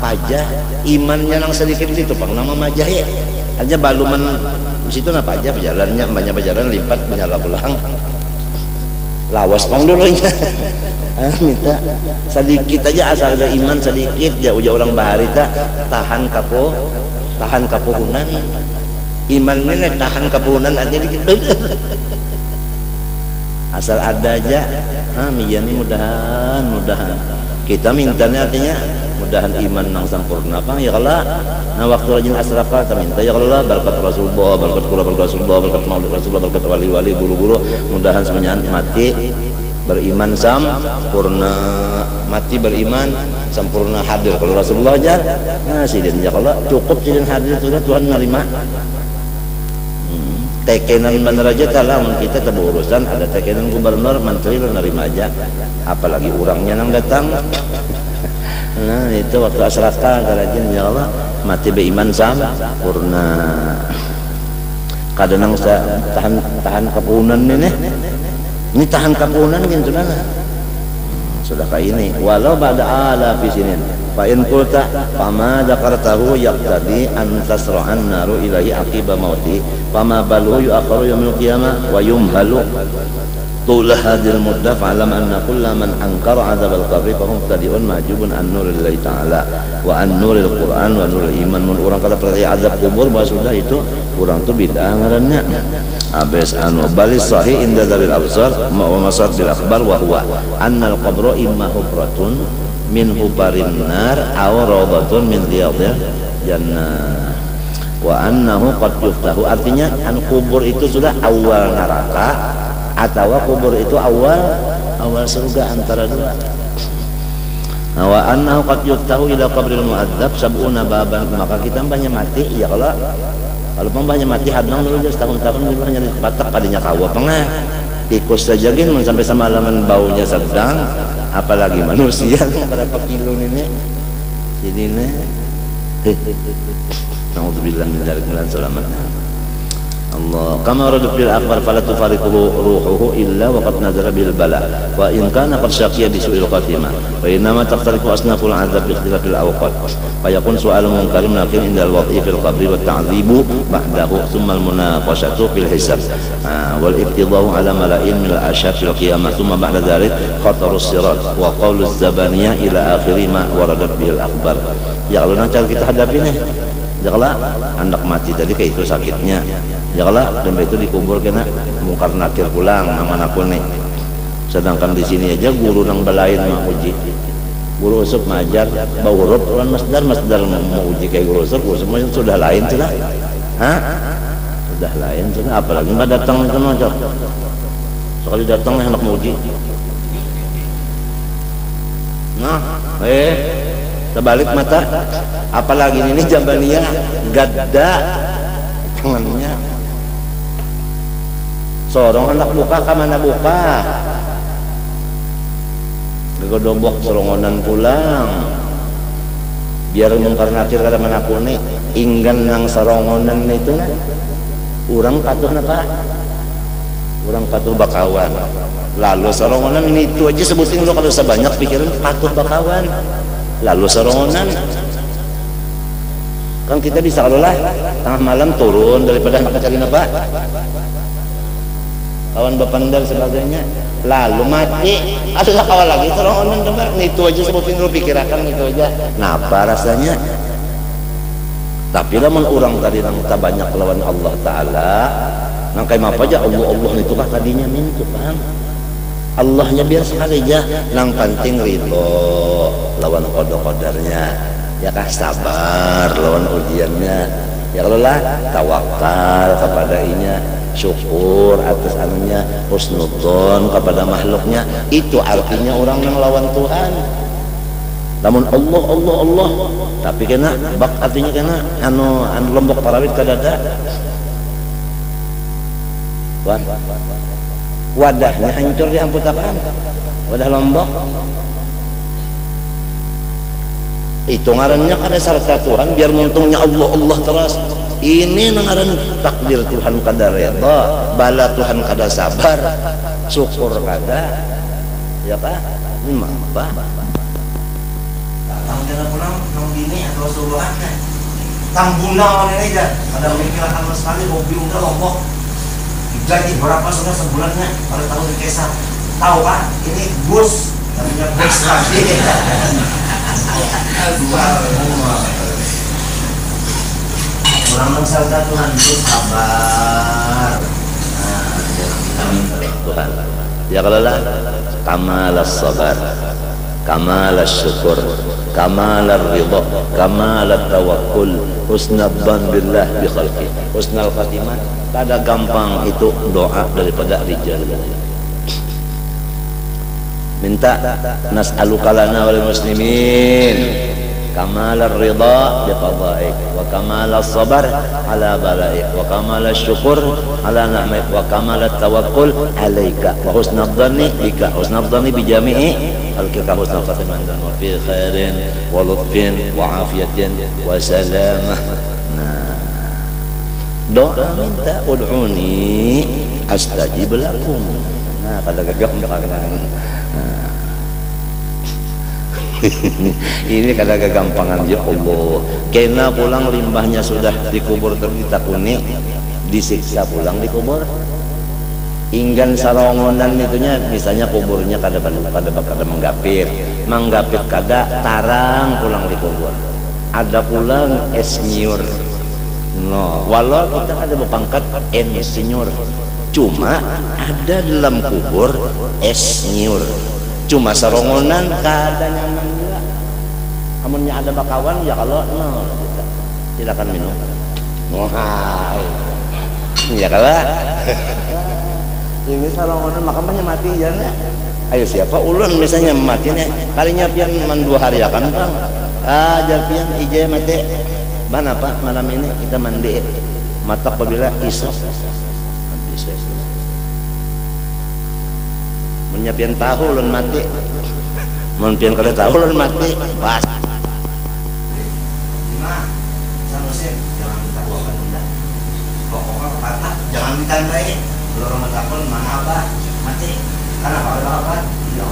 pajah imannya nang sedikit itu pang nama majah ya aja baluman situ napa aja berjalannya banyak berjalan limpat menyala pulang lawas pang dulu nya minta sedikit aja asal ada iman sedikit ya uja orang bahari tahan kapuhunan iman ini tahan kapuhunan aja dikit asal ada aja miyani mudahan kita mintanya artinya mudahan iman nang sempurna apa ya Allah. Nah waktu rajin asrafa kita minta ya Allah berkat Rasulullah, berkat kula berkat Rasulullah, berkat maulid Rasulullah, berkat wali-wali guru-guru, mudahan semuanya mati beriman sempurna, mati beriman sempurna hadir kalau Rasulullah aja. Nah sidin ya Allah cukup sidin hadir sudah Tuhan menerima. Tekenan bener aja kalau kita terurusan ada tekenan gubernur menteri lo nerima aja, apalagi orangnya yang datang. Nah itu waktu asraka rajin ya Allah mati beriman sempurna. Kadang tahan kepunan ini tahan kepunan gitu sudah kayak ini walau ba'da ala fi sinin fa in qulta fama dzakartahu yaqtadi an tasra'an naru ilahi aqiba mauti fama balu yu'akhiru yaumil qiyamah wa yumhalu tul hadil muddah fa'lam anna kulla man ankara adzabal qabri fa hum tadiun mahjubun an nurillahi ta'ala wa an nuril qur'an wa nuril iman. Mun orang kata percaya azab kubur bahwa sudah itu orang tuh bid'ah ngarannya abes anu balis sahih inda dalil absar wa masad bil akhbar wa huwa annal qabru imma hufratun min hubarin nar aw rawdatun min riyadil jannah wa annahu qad yuftahu. Artinya an kubur itu sudah awal neraka atau kubur itu awal surga antara dua. Wa annahu qad yuftahu ila qabril mu'adzab sab'una baban, maka kita banyak mati ya kalau Kalau pembahnya mati hadang dulu just tahun-tahun dulu hanya batak padinya kawa pengah tikus saja gin sampai semalaman baunya sedang, apalagi manusia berapa kilo ini nih. Nauzubillah min dzalik min selamatna. Allah kama radu fil akhbar fala tufariquhu ruhuhu illa wa qad nazara bil bala wa in kana qad syaqiya bi su'il khatimah wa inma taqtarifu asnaful azab bi ikhtilafil awqat fa yakun su'al munkar nakir indal wad'i fil qabri wa ta'dzibu ba'dahu thumma al munaqashatu fil hisab wal ibtida'u ala mala'in min al ashab fil qiyamah thumma ba'da dzalik khatarus sirat wa qauluz zabaniyah ila akhiri ma waradat bil akhbar. Ya kalau nanti kita hadapi nih janganlah anak mati tadi kayak itu sakitnya, janganlah dan itu dikubur kena mungkar nakir pulang manapun nih. Sedangkan di sini aja guru nang belain mau uji, guru usup majar bau huruf orang masdar mau uji kayak guru usup sudah lain sudah, sudah lain sudah, apalagi nggak datang itu macam sekali datang anak mau uji, terbalik mata, apalagi ini Jabaniyah gadda tangannya sorong anak buka ke mana buka gegodobok sorongonan pulang biar mungkar nakir kada manapun inggan nang sorongonan itu urang patuh apa urang patuh bakawan lalu sorongonan ini itu aja sebutin lo kalau sebanyak pikiran patuh bakawan lalu sorongonan kan kita bisa kalau lah tengah malam turun daripada nak cari apa kawan bapandar sebagainya lalu mati ada kawan lagi sorongonan dengar itu aja sebutin lu pikirakan itu aja napa rasanya. Tapi lamun orang tadi nang tak banyak lawan Allah Ta'ala nang kayak apa aja Allah itu kah tadinya mintu kan Allahnya biar sekali aja nang penting rito lawan qada-qadarnya ya kah sabar lawan ujiannya ya kalau lah tawakal kepada inya syukur atas anunya husnudzon kepada makhluknya itu artinya orang yang lawan Tuhan. Namun Allah tapi kena bak artinya kena anu lombok parawit kadada wadahnya hancur diamput apaan wadah lombok itu ngarannya kada sarta Tuhan biar muntungnya Allah terus ini ngaran takdir Tuhan kada reda bala Tuhan kada sabar syukur kada ya pak ini apa tahun kena pulang nong bini atau suruhannya tambuna ini aja ada mikir sama sekali hobi udah lombok gaji berapa sudah sebulannya pada tahun di Kesar tahu kan ini bus tadinya bus lagi orang mengsalda Tuhan itu sabar Tuhan ya kalau lah kamalas sabar kamalas syukur kamalar ridha kamalat tawakkul husnadzan billah bi khalqi husnul khatimah kada gampang itu doa daripada rijal minta nas'aluka lana wal muslimin kamalar ridha bi qada'ik wa kamalas sabar ala bala'ik wa kamalas syukur ala na'maik wa kamalat tawakkul alaika wa husnadzanni bika husnadzanni bi jami'i al-kika husnul khatimah dan wa fi khairin wa lutfin wa afiyatin wa salamah. Nah doa minta ud'uni astajib lakum. Nah pada gampang ini kada kegampangan ya Allah kena pulang limbahnya sudah dikubur terditakuni disiksa pulang dikubur inggan sarongonan itunya misalnya kuburnya kada menggapir kada tarang pulang dikubur ada pulang esnyur no walau kita ada berpangkat insinyur cuma ada dalam kubur esnyur cuma sarongonan kada nyaman juga amunnya ada bakawan ya kalau no silakan minum wah ya kalau ini sarongonan makamnya mati ya ayo siapa ulun misalnya matinya kalinya pian man 2 hari akan bang jalpian ije mati ban apa malam ini kita mandi mata apabila isap menyiapkan tahu ulun mati menyiapkan kada tahu ulun mati pas Lima Sanusi jangan minta buahkan benda pokoknya patah jangan ditandai kalau orang takut mana apa mati karena apa ya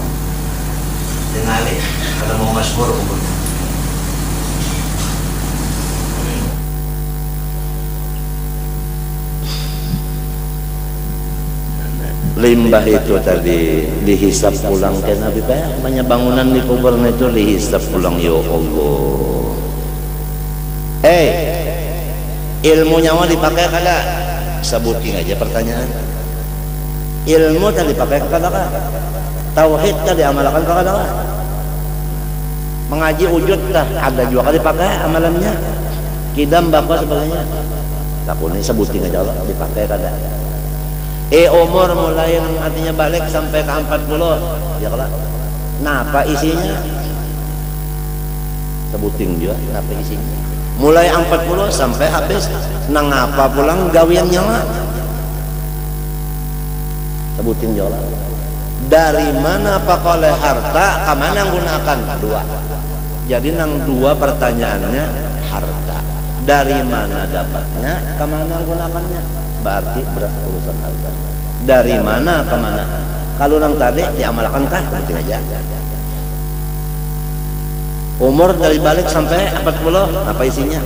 dengali kalau mau masyhur umurnya limbah itu tadi dihisap pulang ke Nabi banyak bangunan di kuburan itu dihisap pulang ya Allah. Ilmu nyawa dipakai kada? Sebutin aja pertanyaan. Ilmu tadi dipakai kada? Tauhid tadi amalkan kada? Mengaji wujud dah ada juga kada dipakai amalannya. Kidam bapak sebagainya. Takutnya sebutin aja Allah dipakai kada? Umur mulai yang artinya balik sampai ke 40 ya kalau napa isinya sebutin juga napa isinya mulai 40 sampai habis nang apa pulang gawian nyawa sebutin juga dari mana pak oleh harta kemana gunakan dua jadi nang dua pertanyaannya harta dari mana dapatnya kemana gunakannya berarti berat urusan harta dari mana ke mana kalau orang tadi diamalkan kah penting aja umur dari balik sampai 40 apa isinya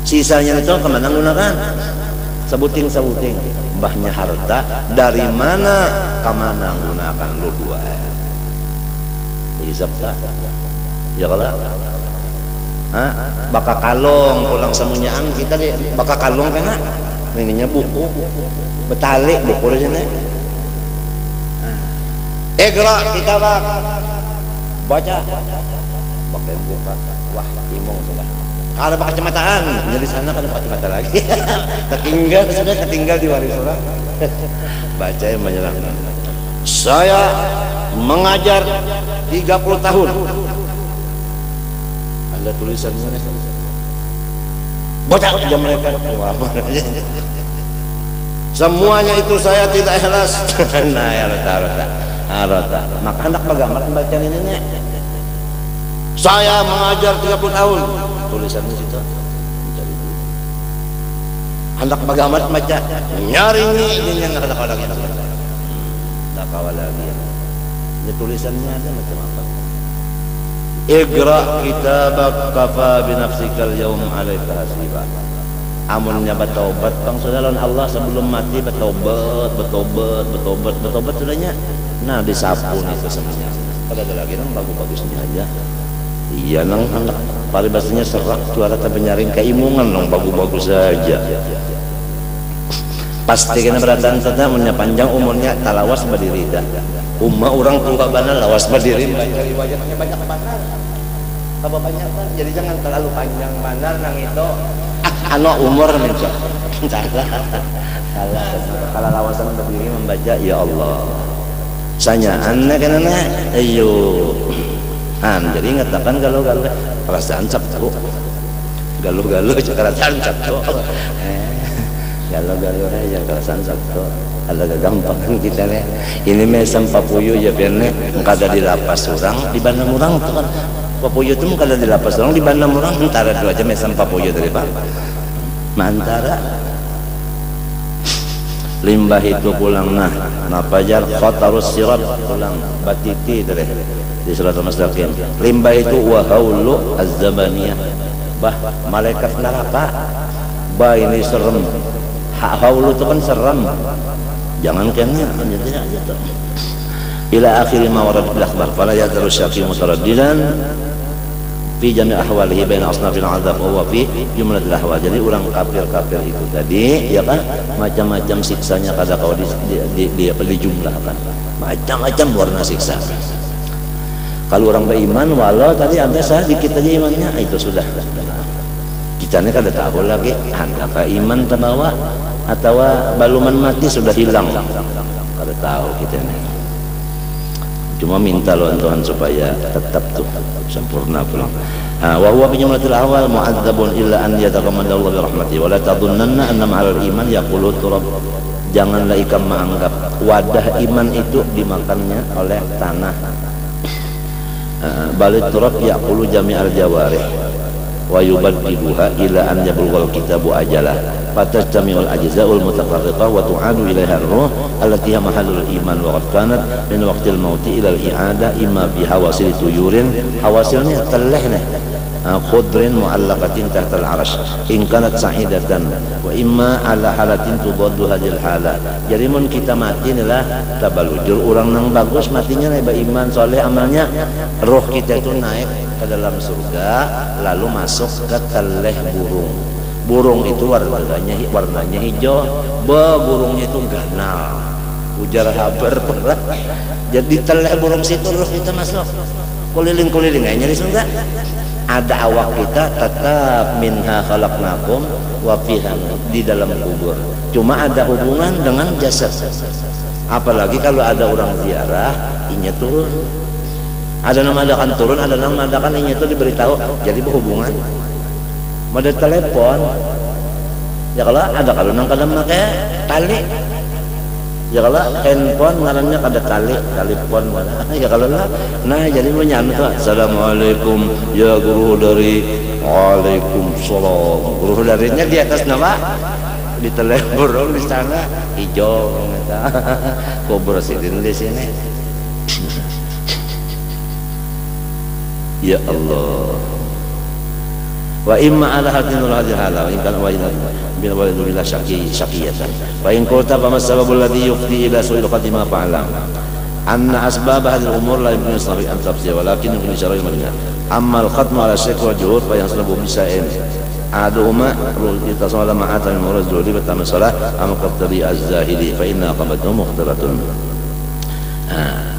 sisanya itu kemana gunakan sebuting mbahnya harta dari mana ke mana gunakan lu dua hisab tak ya kalau bakal kalong pulang semuanyaan kita deh bakal kalong kan ininya buku betalik buku di sini gerak kita baca pakai buka wah imong sudah kalau pakai kacamataan jadi sana kan pakai kacamata lagi ketinggal di waris orang baca yang menyeramkan saya mengajar 30 tahun ada tulisannya baca aja mereka semuanya itu saya tidak ikhlas nah ya rata maka hendak bagaimana pembacaan ini nih saya mengajar 30 tahun tulisannya situ hendak bagaimana baca nyari ini yang nggak ada lagi tak kawal lagi ini tulisannya ada macam apa Iqra kitabak kafa binafsikal yaum alaika hasiba amunnya bertobat bang sudah lawan Allah sebelum mati bertobat sudahnya nah disapu itu semuanya pada ada lagi nang bagus-bagusnya aja iya nang paribasanya serak suara tapi nyaring keimungan nang bagus-bagus saja pasti kena beratan saja punya panjang umurnya talawas berdiri dah umma orang tua bana lawas berdiri wajahnya banyak benar apa banyak kan jadi jangan terlalu panjang benar nang itu anak umur mencak salah kalau lawasan berdiri membaca ya Allah sanya anak kan anak ayo jadi ngatakan galau perasaan sabtu galau perasaan sabtu galau aja perasaan sabtu kalau gampang kita nih ini mesam papuyu ya biarnya kada di lapas orang di bandang orang tuh kan papuyu itu kada di lapas orang di bandang orang antara dua aja mesam papuyu dari pak antara limbah itu pulang napajar khatarus sirat pulang batiti dari di surat al-mustaqim limbah itu wahaulu az-zabaniyah bah malaikat neraka bah ini serem haulu itu kan serem jangan kena hanya aja ila akhir ma warad bil akhbar fala yadru syaqi mutaraddidan fi jami' ahwalihi baina asnafil azab wa fi jumlatil ahwal jadi orang kafir itu tadi ya kan macam-macam siksanya kada kau dijumlahkan macam-macam warna siksa kalau orang beriman walau tadi ada sedikit aja imannya itu sudah kita ini kada tahu lagi apakah iman terbawa atau baluman mati sudah hilang kada tahu kita ini cuma minta loh Tuhan supaya tetap tuh sempurna pulang Wa huwa bi jumlatil ahwal mu'adzabun illa an yataqammadallahu bi rahmatihi wa la tadhunnanna anna ma'al iman yaqulu turab. Janganlah ikam menganggap wadah iman itu dimakannya oleh tanah. Balik turab yaqulu jami'al jawarih wa yubaddiluha ila an yablughal kitabu ajalah fatajtami'ul ajza'ul mutafarriqah wa tu'adu ilaiha ar-ruh allati hiya mahallul iman wa qad kanat min waqtil mauti ila al-i'ada imma bi hawasil tuyurin. Hawasilnya teleh nih, khudrin mu'allaqatin tahta al-'arash in kanat sa'idatan wa imma ala halatin tudaddu hadhil hala. Jadi mun kita mati inilah tabalujur orang nang bagus matinya nih iman soleh amalnya, roh kita itu naik ke dalam surga lalu masuk ke teleh burung. Burung itu warnanya hijau, burungnya itu ganal, ujar habar perah. Jadi teleh burung situ roh kita masuk keliling-keliling aja nyari surga. Ada awak kita tetap minha khalaqnakum wa fiha di dalam kubur. Cuma ada hubungan dengan jasad. Apalagi kalau ada orang ziarah, inya turun. Ada nama adakan turun, ada nama adakan inya itu diberitahu. Jadi berhubungan. Mode telepon. Ya kalau nang kadang make tali. Ya kalau handphone ngarannya kada telepon mana. Ya kalau lah, nah jadi lu nyampe assalamualaikum ya guru dari waalaikumsalam. Guru darinya di atas nama di telepon di sana hijau kita kubur sidin di sini. Ya Allah. Wa imma ala hadinul hadil hala wa in kana wajdan bil walid bila syaqiyatan wa in qulta fa masbabul ladhi yufdi ila su'il qatima fa'lam anna asbab hadhihi al-umur la yumkin istinbaq an tafsir walakin yumkin syar'i madina amma al-khatmu ala syekh wa juhud fa yahsulu bisa'in aduhuma yatasawala ma'ata min murad duli batama salah am qatri az-zahidi fa inna qabatu mukhtaratun.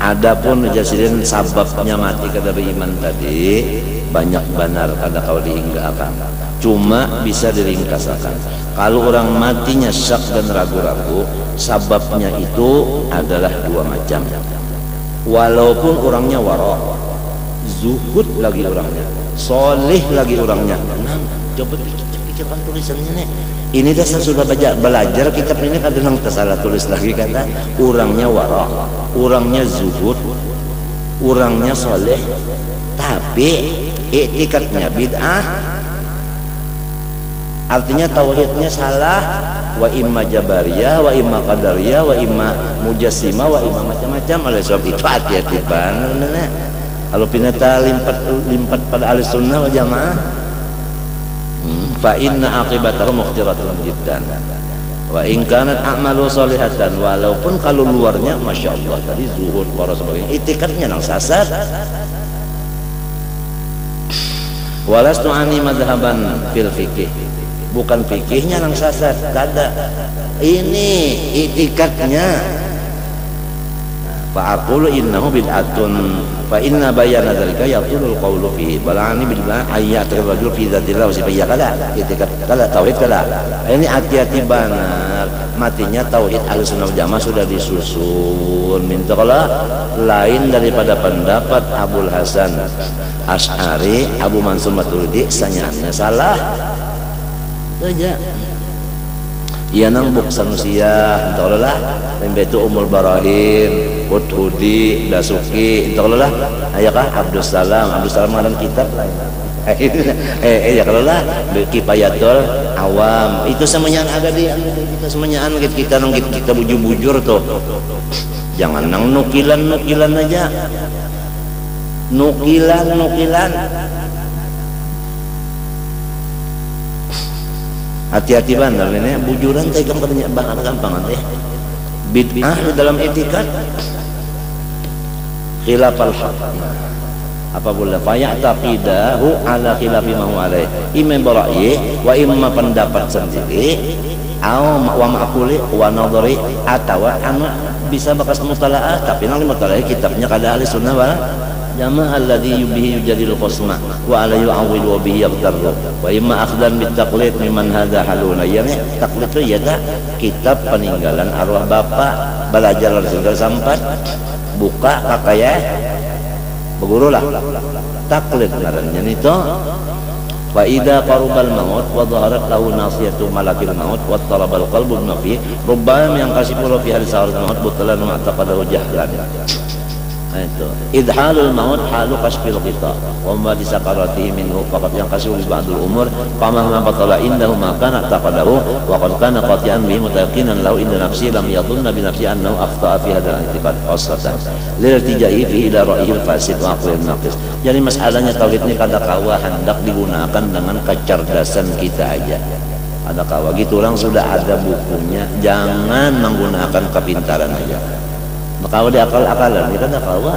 Adapun jasirin sababnya mati kada beriman tadi banyak benar kada kau dihinggakan, cuma bisa diringkasakan. Kalau orang matinya syak dan ragu-ragu, sababnya itu adalah dua macam. Walaupun orangnya wara, zuhud lagi orangnya, solih lagi orangnya. Nah, coba pikirkan tulisannya nih. Ini dasar sudah belajar kitab ini kadang tersalah tulis lagi kata orangnya wara, orangnya zuhud, orangnya soleh, tapi i'tikadnya bid'ah, artinya tauhidnya salah, wa imma jabariyah, wa imma qadariyah, wa imma mujassimah, wa imma macam-macam. Oleh sebab itu hati-hati banget. Kalau pinata limpat pada ahli sunnah wal jamaah, fa inna aqibatahu mukhtiratun jiddan wa in kanat a'malu salihatan, walaupun kalau luarnya masya Allah tadi zuhud para sebagainya, itikadnya nang sasar. Walastu ani madhaban fil fikih, bukan fikihnya nang sasar, kada, ini itikadnya. Fa aqulu innahu bid'atun fa inna bayana dzalika yaqulul qawlu fihi balani billah ayatul rajul fi dzatillah wa sifatihi kala itikad kala tauhid kala. Ini hati-hati benar, matinya tauhid Ahlussunnah wal Jamaah sudah disusun. Minta kala lain daripada pendapat Abul Hasan Asy'ari, Abu Mansur Maturidi sanyaannya salah saja. Ia nang buk sanusia entahlah itu Umul Barahim, Hudhudi, Dasuki entahlah ayakah Abdul Salam ngaran kitab lain. Ya kalau lah Kifayatul Awam itu semuanya ada di kita semuanya kita nang kita bujur-bujur tuh. Jangan nang nukilan aja. Nukilan. Hati-hati benar ini bujuran teh katanya gampang teh. Bid'ah di dalam etikad khilafal haq. Apabila fayataqidahu ala khilafi ma huwa alaih. Imam bara'yi wa imma pendapat sendiri wa ma'quli wa nadhari atau anu bisa bakas mutalaah tapi nang mutalaah kitabnya kada ahli sunnah wal jamaah alladhi bihi yujadil qasma wa ala yu'awwil wa bihi yaqtarru wa imma akhdan bit taqlid mimman hadha haluna. Yani taklid itu ya kitab peninggalan arwah bapak, belajar dari sampai buka kakaya beguru lah taklid ngarannya itu. Fa idza qarubal maut wa dhaharat lahu nasiyatu malakil maut wa talabal qalbu ma fi rubbama yang kasifu fi hal sa'arat maut butalan ma taqadahu jahlan. Itu idhalul maut halu kasfil qita wa ma di sakaratihi minhu faqat yang kasifu ba'dul umur fama ma batala indahu ma kana taqadahu wa qad kana qati'an bihi mutayaqinan lahu inda nafsi lam yadhunna bi nafsi annahu akhta'a fi hadzal i'tiqad khassatan lil tijai fi ila ra'yil fasid wa aqlil naqis. Jadi masalahnya tauhid ini kada kawa hendak digunakan dengan kecerdasan kita aja. Ada kawa gitu orang sudah ada bukunya, jangan menggunakan kepintaran aja. Maka di akal-akalan ini kan kawa.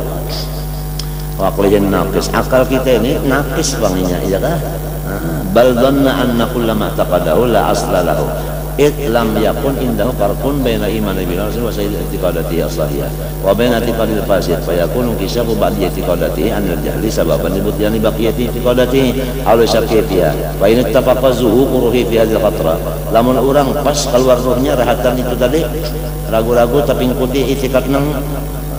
Waqliyan naqis. Akal kita ini naqis banginya, iya kah? Bal dhanna anna kullama taqadahu la asla lahu. Lam yakun indahu farqun baina iman billahi wa sayyid i'tiqadati as-sahih wa baina i'tiqadil fasid fa yakunu kisabu ba'di i'tiqadati an al-jahli sababan libutyani baqiyati i'tiqadati aw syakiyatiha wa in ittafaqa zuhuruhi fi hadhihi al-qatra lamun urang pas keluar rohnya rahatan itu tadi ragu-ragu tapi ngikuti i'tiqad nang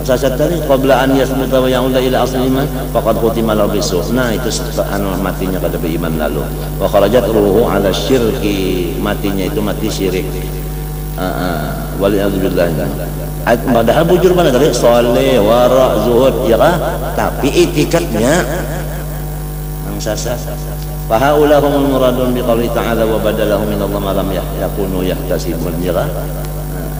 sasat tadi qabla an yasmuta wa ya'uda ila asli iman faqad khutima lahu bisu. Nah itu anu matinya kada beriman lalu wa kharajat ruhu ala syirki, matinya itu mati syirik. Waliyadzubillah. Padahal bujur mana tadi saleh wara zuhud ya kah, tapi itikadnya nang sasat. Fa haulahumul muradun bi qouli ta'ala wa badalahum min Allah ma lam yakunu yahtasibun ya kah.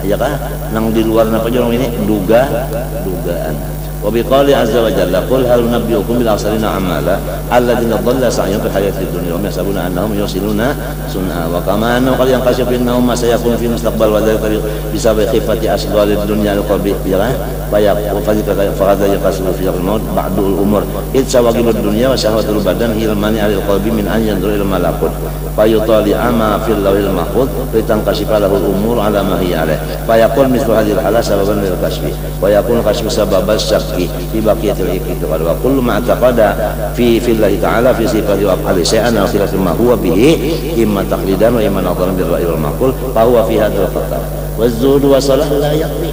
Ya kan nang di luar napa jorong ini dugaan wa biqali azza wa jalla qul hal nabiyukum bil asalina amala alladziina dhalla sa'yuhum fil hayatid dunya wa yahsabuna annahum yusiluna sun'a wa kama anna qad yanqashifu innahum ma sayakun fi mustaqbal wa dzalika bisababi khifati asdalid dunya al-qalbi ya kan wa faqad yaqasu fi al-maut ba'dul umur id sawagilud dunya wa syahwatul badan ilmani al-qalbi min an yanzur ila malakut fa yutali ama fil lawhil mahfuz litanqashifa lahu al-umur ala ma hiya alayh fa yaqul mithlu hadhihi al-hala sababan lil kashfi wa yakun kashfu sababas syakki fi baqiyatil i'tiqad wa kullu ma taqada fi fillahi ta'ala fi sifati wa af'ali shay'an aw khilafin ma huwa bihi imma taqlidan wa imma nadharan bil ra'yi wal maqul fa huwa fi hadzal khatar wa zuhud wa salah la yaqdi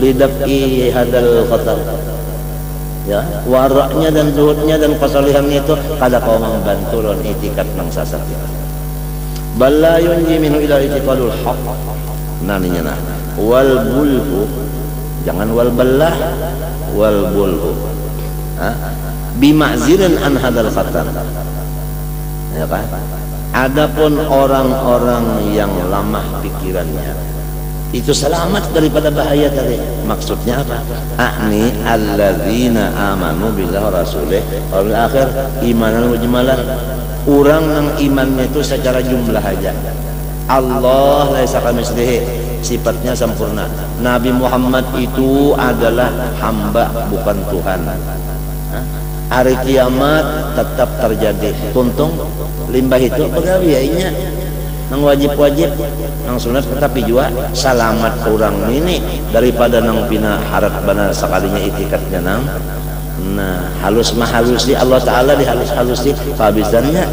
lidaf'i hadzal khatar ya waraknya dan zuhudnya dan kesalihannya itu kada kau membantu lon i'tiqad nang sasat bal la yunji minhu ila i'tiqadul haqq naninya nah wal bulhu jangan wal ballah wal bulhu bima'zirin an hadal khatar ya kan. Adapun orang-orang yang lemah pikirannya itu selamat daripada bahaya tadi. Maksudnya apa? Akni alladzina amanu billahi wa rasulih wal akhir imanan wa jamalan. Orang yang imannya itu secara jumlah aja. Allah laisa kamitslihi, sifatnya sempurna. Nabi Muhammad itu adalah hamba bukan Tuhan. Hari kiamat tetap terjadi. Tuntung limbah itu pegawainya nang wajib-wajib nang sunat tetapi juga selamat orang ini daripada nang pina harap bana sekalinya itikadnya nang nah halus mah halus di Allah Ta'ala dihalus-halus di kehabisannya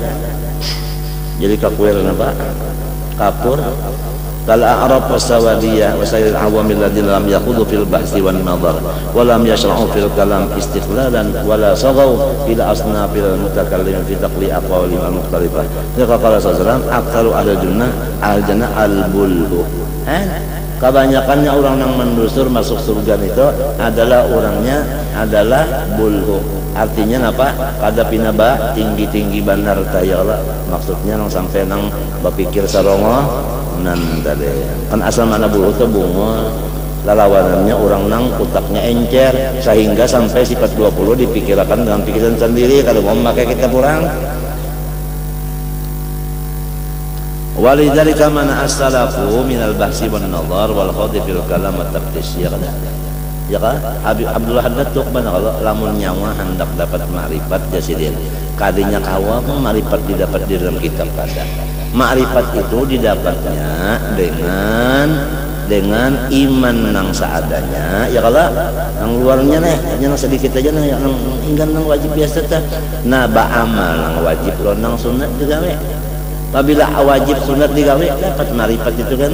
jadi kakuir apa kapur kal a'rab wasawadiyah wasail awamil ladzina lam yakhudhu fil bahsi wan nadhar wa lam yashra'u fil kalam istiqlalan wa la saghaw ila asnafil mutakallim fi taqli aqwali al mukhtalifah. Jadi qala sallallahu aktsaru ahli jannah al-bulhu. Kebanyakannya orang yang mendusur masuk surga itu adalah orangnya adalah bulhu. Artinya apa? Kada pinaba tinggi-tinggi bandar ya Allah. Maksudnya nang sampai nang berpikir sarongo nan tadi. Kan asal mana bulhu itu bunga. Lalawanannya orang nang utaknya encer sehingga sampai sifat 20 dipikirkan dengan pikiran sendiri kalau mau pakai kita kurang. Walidzalika mana as-salafu minal bahsi wan nadhar wal khawdi fil kalam wat taftish ya kan. Ya kan? Habib Abdullah Haddad tuh mana kalau lamun nyawa hendak dapat ma'rifat jasidin. Kadinya kawa ma'rifat didapat di dalam kitab kada. Ma'rifat itu didapatnya dengan iman nang seadanya ya kalau nang luarnya nih nang sedikit aja nah yang enggan nang wajib biasa teh nah ba amal nang wajib lo nang sunat digawe apabila wajib sunat digawe dapat marifat itu kan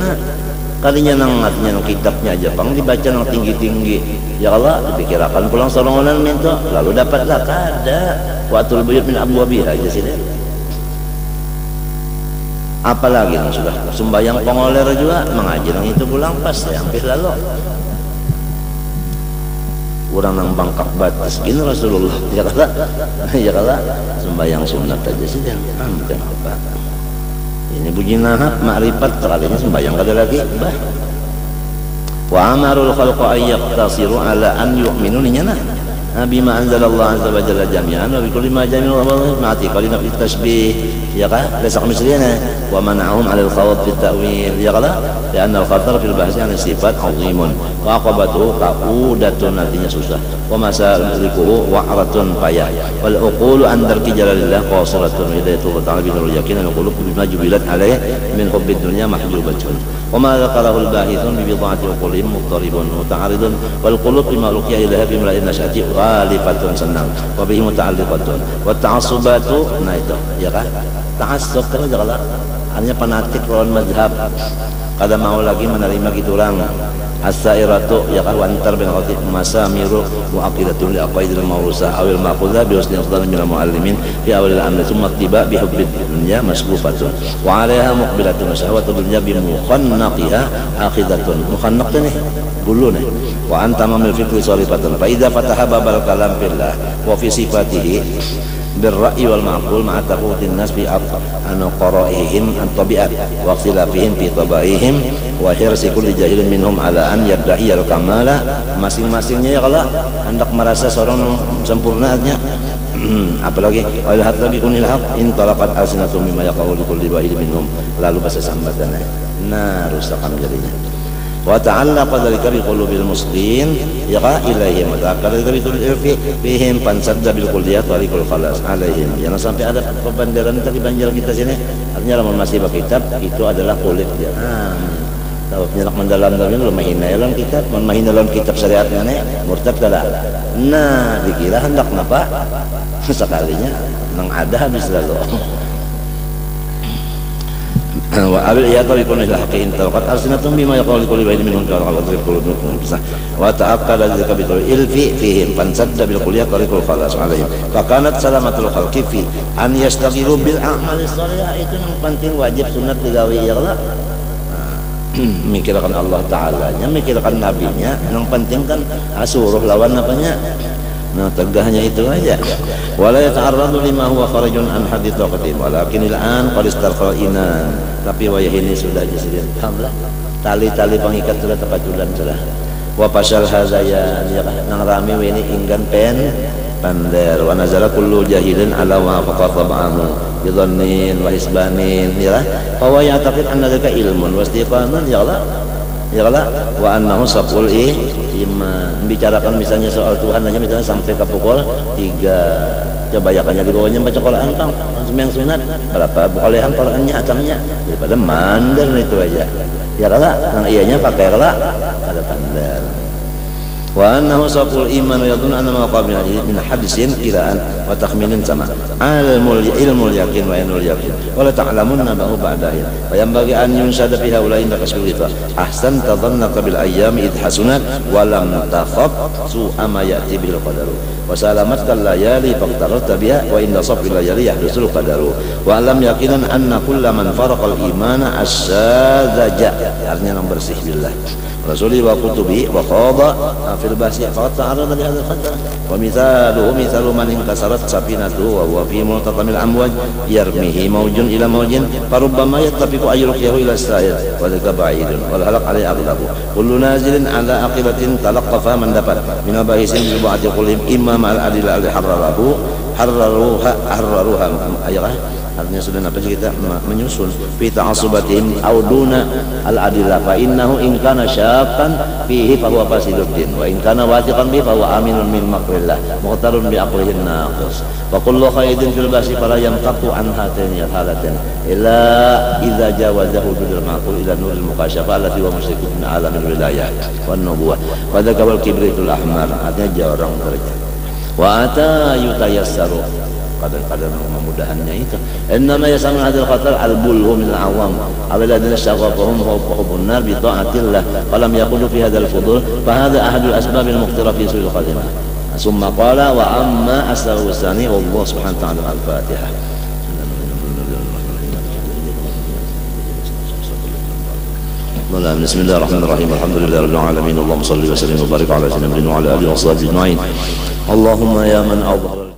kalinya nang artinya nang kitabnya aja pang dibaca nang tinggi-tinggi ya Allah dipikirakan pulang sorongan minta lalu dapatlah kada watul buyut min abwabiha aja sini apalagi nang sudah sembahyang pengoler juga mengaji nang itu pulang pas ya hampir lalu orang nang bangkak batas gini Rasulullah ya kala sembahyang sunat aja sih hampir apa ini bunyi nahab makrifat kalinya sembahyang kada lagi bah wa amarul khalqa ayyaqtasiru ala an yu'minu ninyana bima anzalallah azza wa jalla jami'an wa bi kulli ma jami'u Allah ma'ati qalina fi tasbih ya kan lesak misalnya wa man'ahum 'ala al-khawd fi ta'wil ya kan lianna al-khatar fil bahsi 'an sifat 'azimun wa aqabatu qaudatun artinya susah wa masalikuhu wa'ratun payah wal uqulu an darki jalalillah qasiratun hidayatu ta'ala bi nurul yakin al qulub bima jubilat alaih min hubbid dunya mahjubatun wa ma dzakarahu al-bahithun bi bid'ati uqulihim muqtaribun muta'aridun wal qulub bima luqiya ilaha bi mala'in nasyati ghalifatun senang wa bihi muta'alliqatun wa ta'assubatu nah itu ya kan ta'assub kalau jala hanya fanatik lawan mazhab kada mau lagi menerima gitu orang as-sairatu ya kan wantar bin khatib masamiru wa aqidatul aqaidil mawrusa awil maqudha bi husni afdal min al-muallimin fi awal al-amr thumma tiba bi hubbid dunya masbufatun wa 'alaiha muqbilatun syahwatud dunya bi mukhannaqiha akhidatun mukhannaq nih bulu nih wa anta mamil fikri sarifatun fa idza fataha babal kalam fillah wa fi sifatihi بالرأي والمعقول مع تفوت الناس عن قرائهم عن طبيعة واختلافهم في طبائعهم وحرص كل جاهل منهم على أن يدعي الكمال masing-masingnya ya kalau hendak merasa seorang sempurnanya apalagi wal hatta bi kunil haq in talaqat alsinatu mimma yaqulu kulli wahid minhum lalu bahasa sambatannya nah rusak jadinya wa ta'allaqa dzalika bi qulubil muslimin yaqa ilaihim wa ta'allaqa dzalika bi fihim pansadda bil kulliyat wa liqul khalas alaihim jangan sampai ada pembanderan tadi banjir kita sini artinya lamun masih baca kitab itu adalah kulit dia tahu penyerak mendalam dalam lu mahina dalam kitab mahina dalam kitab syariatnya nih murtad kada nah dikira hendak napa sekalinya nang ada habis lalu wa abil iyata bi kulli haqqin talaqat alsinatum bima yaqulu kulli wahid minhum ka al-qadri qulubun wa ta'aqqala dzalika bi ilfi fihim fansadda bil kulliyat tariqul khalas alaihim fa kanat salamatul khalqi fi an yastaghilu bil a'mali shalihah itu yang penting wajib sunat digawe ya Allah mikirkan Allah Ta'ala nya mikirkan nabinya yang penting kan asuruh lawan apanya nah tegahnya itu aja wala yata'arradu lima huwa kharijun an hadits taqdim walakin al-an qad istarqina tapi wayah ini sudah disediakan alhamdulillah tali-tali pengikat sudah terpaculan sudah wa pasal hazaya nang rami ini inggan pen pander wa nazala kullu jahilin ala wa faqat ba'amu bidhannin wa isbanin ya fa wa ya'taqid anna dzalika ilmun wa istiqanan ya Allah ya Allah wa annahu saqul iman bicarakan misalnya soal Tuhan aja misalnya sampai ke pukul 3 coba yakannya di bawahnya baca Quran kang sembahyang sunat berapa bolehan Qurannya atamnya daripada mandar itu aja ya Allah nang iyanya pakai lah ada pandar wa annahu saqul iman yadun anna ma qabila min hadisin kiraan wa takhminin sama ilmul yakin wa ainul yakin wa la ta'lamunna ba'u ba'dahin wa yanbaghi an yunshada fi haula'i takasbita ahsan tadhannaka bil ayyami id hasunat wa lam takhaf su'a ma ya'ti bil qadaru wa salamatkal layali faqtarata biha wa inda safil layali yahdusul qadaru wa lam yaqinan anna kullaman faraqal imana asyadzaja artinya yang bersih billah Rasuli wa kutubi wa qada fil basi faqad ta'arrada li hadzal qadar wa mithalu man inkasarat safinatu wa huwa fi multatamil amwaj yarmihi mawjun ila mawjin farubbama yattafiqu ayyuhu ila as-sa'id wa dzaka ba'idun wal halaq alai aghlabu kullu nazilin ala aqibatin talaqqafa man dapat min abahisin bi ba'di qulihim imma ma'al adilla al harraruha ayah artinya sudah apa sih kita menyusun fi ta'assubatihim auduna al-adillah fa innahu in kana syaqan fihi fa huwa fasiduddin wa in kana wathiqan bihi fa huwa aminun min makrillah muqtarun bi aqlihin naqis wa kullu qaidin fil basi fala yamtaqu an hatain halatin illa idza jawaza hududul maqul ila nuril mukasyafa allati wa musyrikun min alamil wilayah wan nubuwah wa dzakal kibritul ahmar artinya jarang derajat wa ata yutayassaru kadang-kadang memudahannya itu. Innama yasamun hadil khatar al-bulhu min al-awam awaladina syaghafuhum hubbun nar bi ta'atillah falam yakunu fi hadzal fudul fa hadha ahadul asbab al-muqtira fi su'il khatimah. Summa qala wa amma asbabu tsani wallahu subhanahu wa ta'ala al-fatihah. بسم الله الرحمن الرحيم الحمد لله رب العالمين اللهم صل وسلم وبارك على سيدنا محمد وعلى اله وصحبه اجمعين اللهم يا من اظهر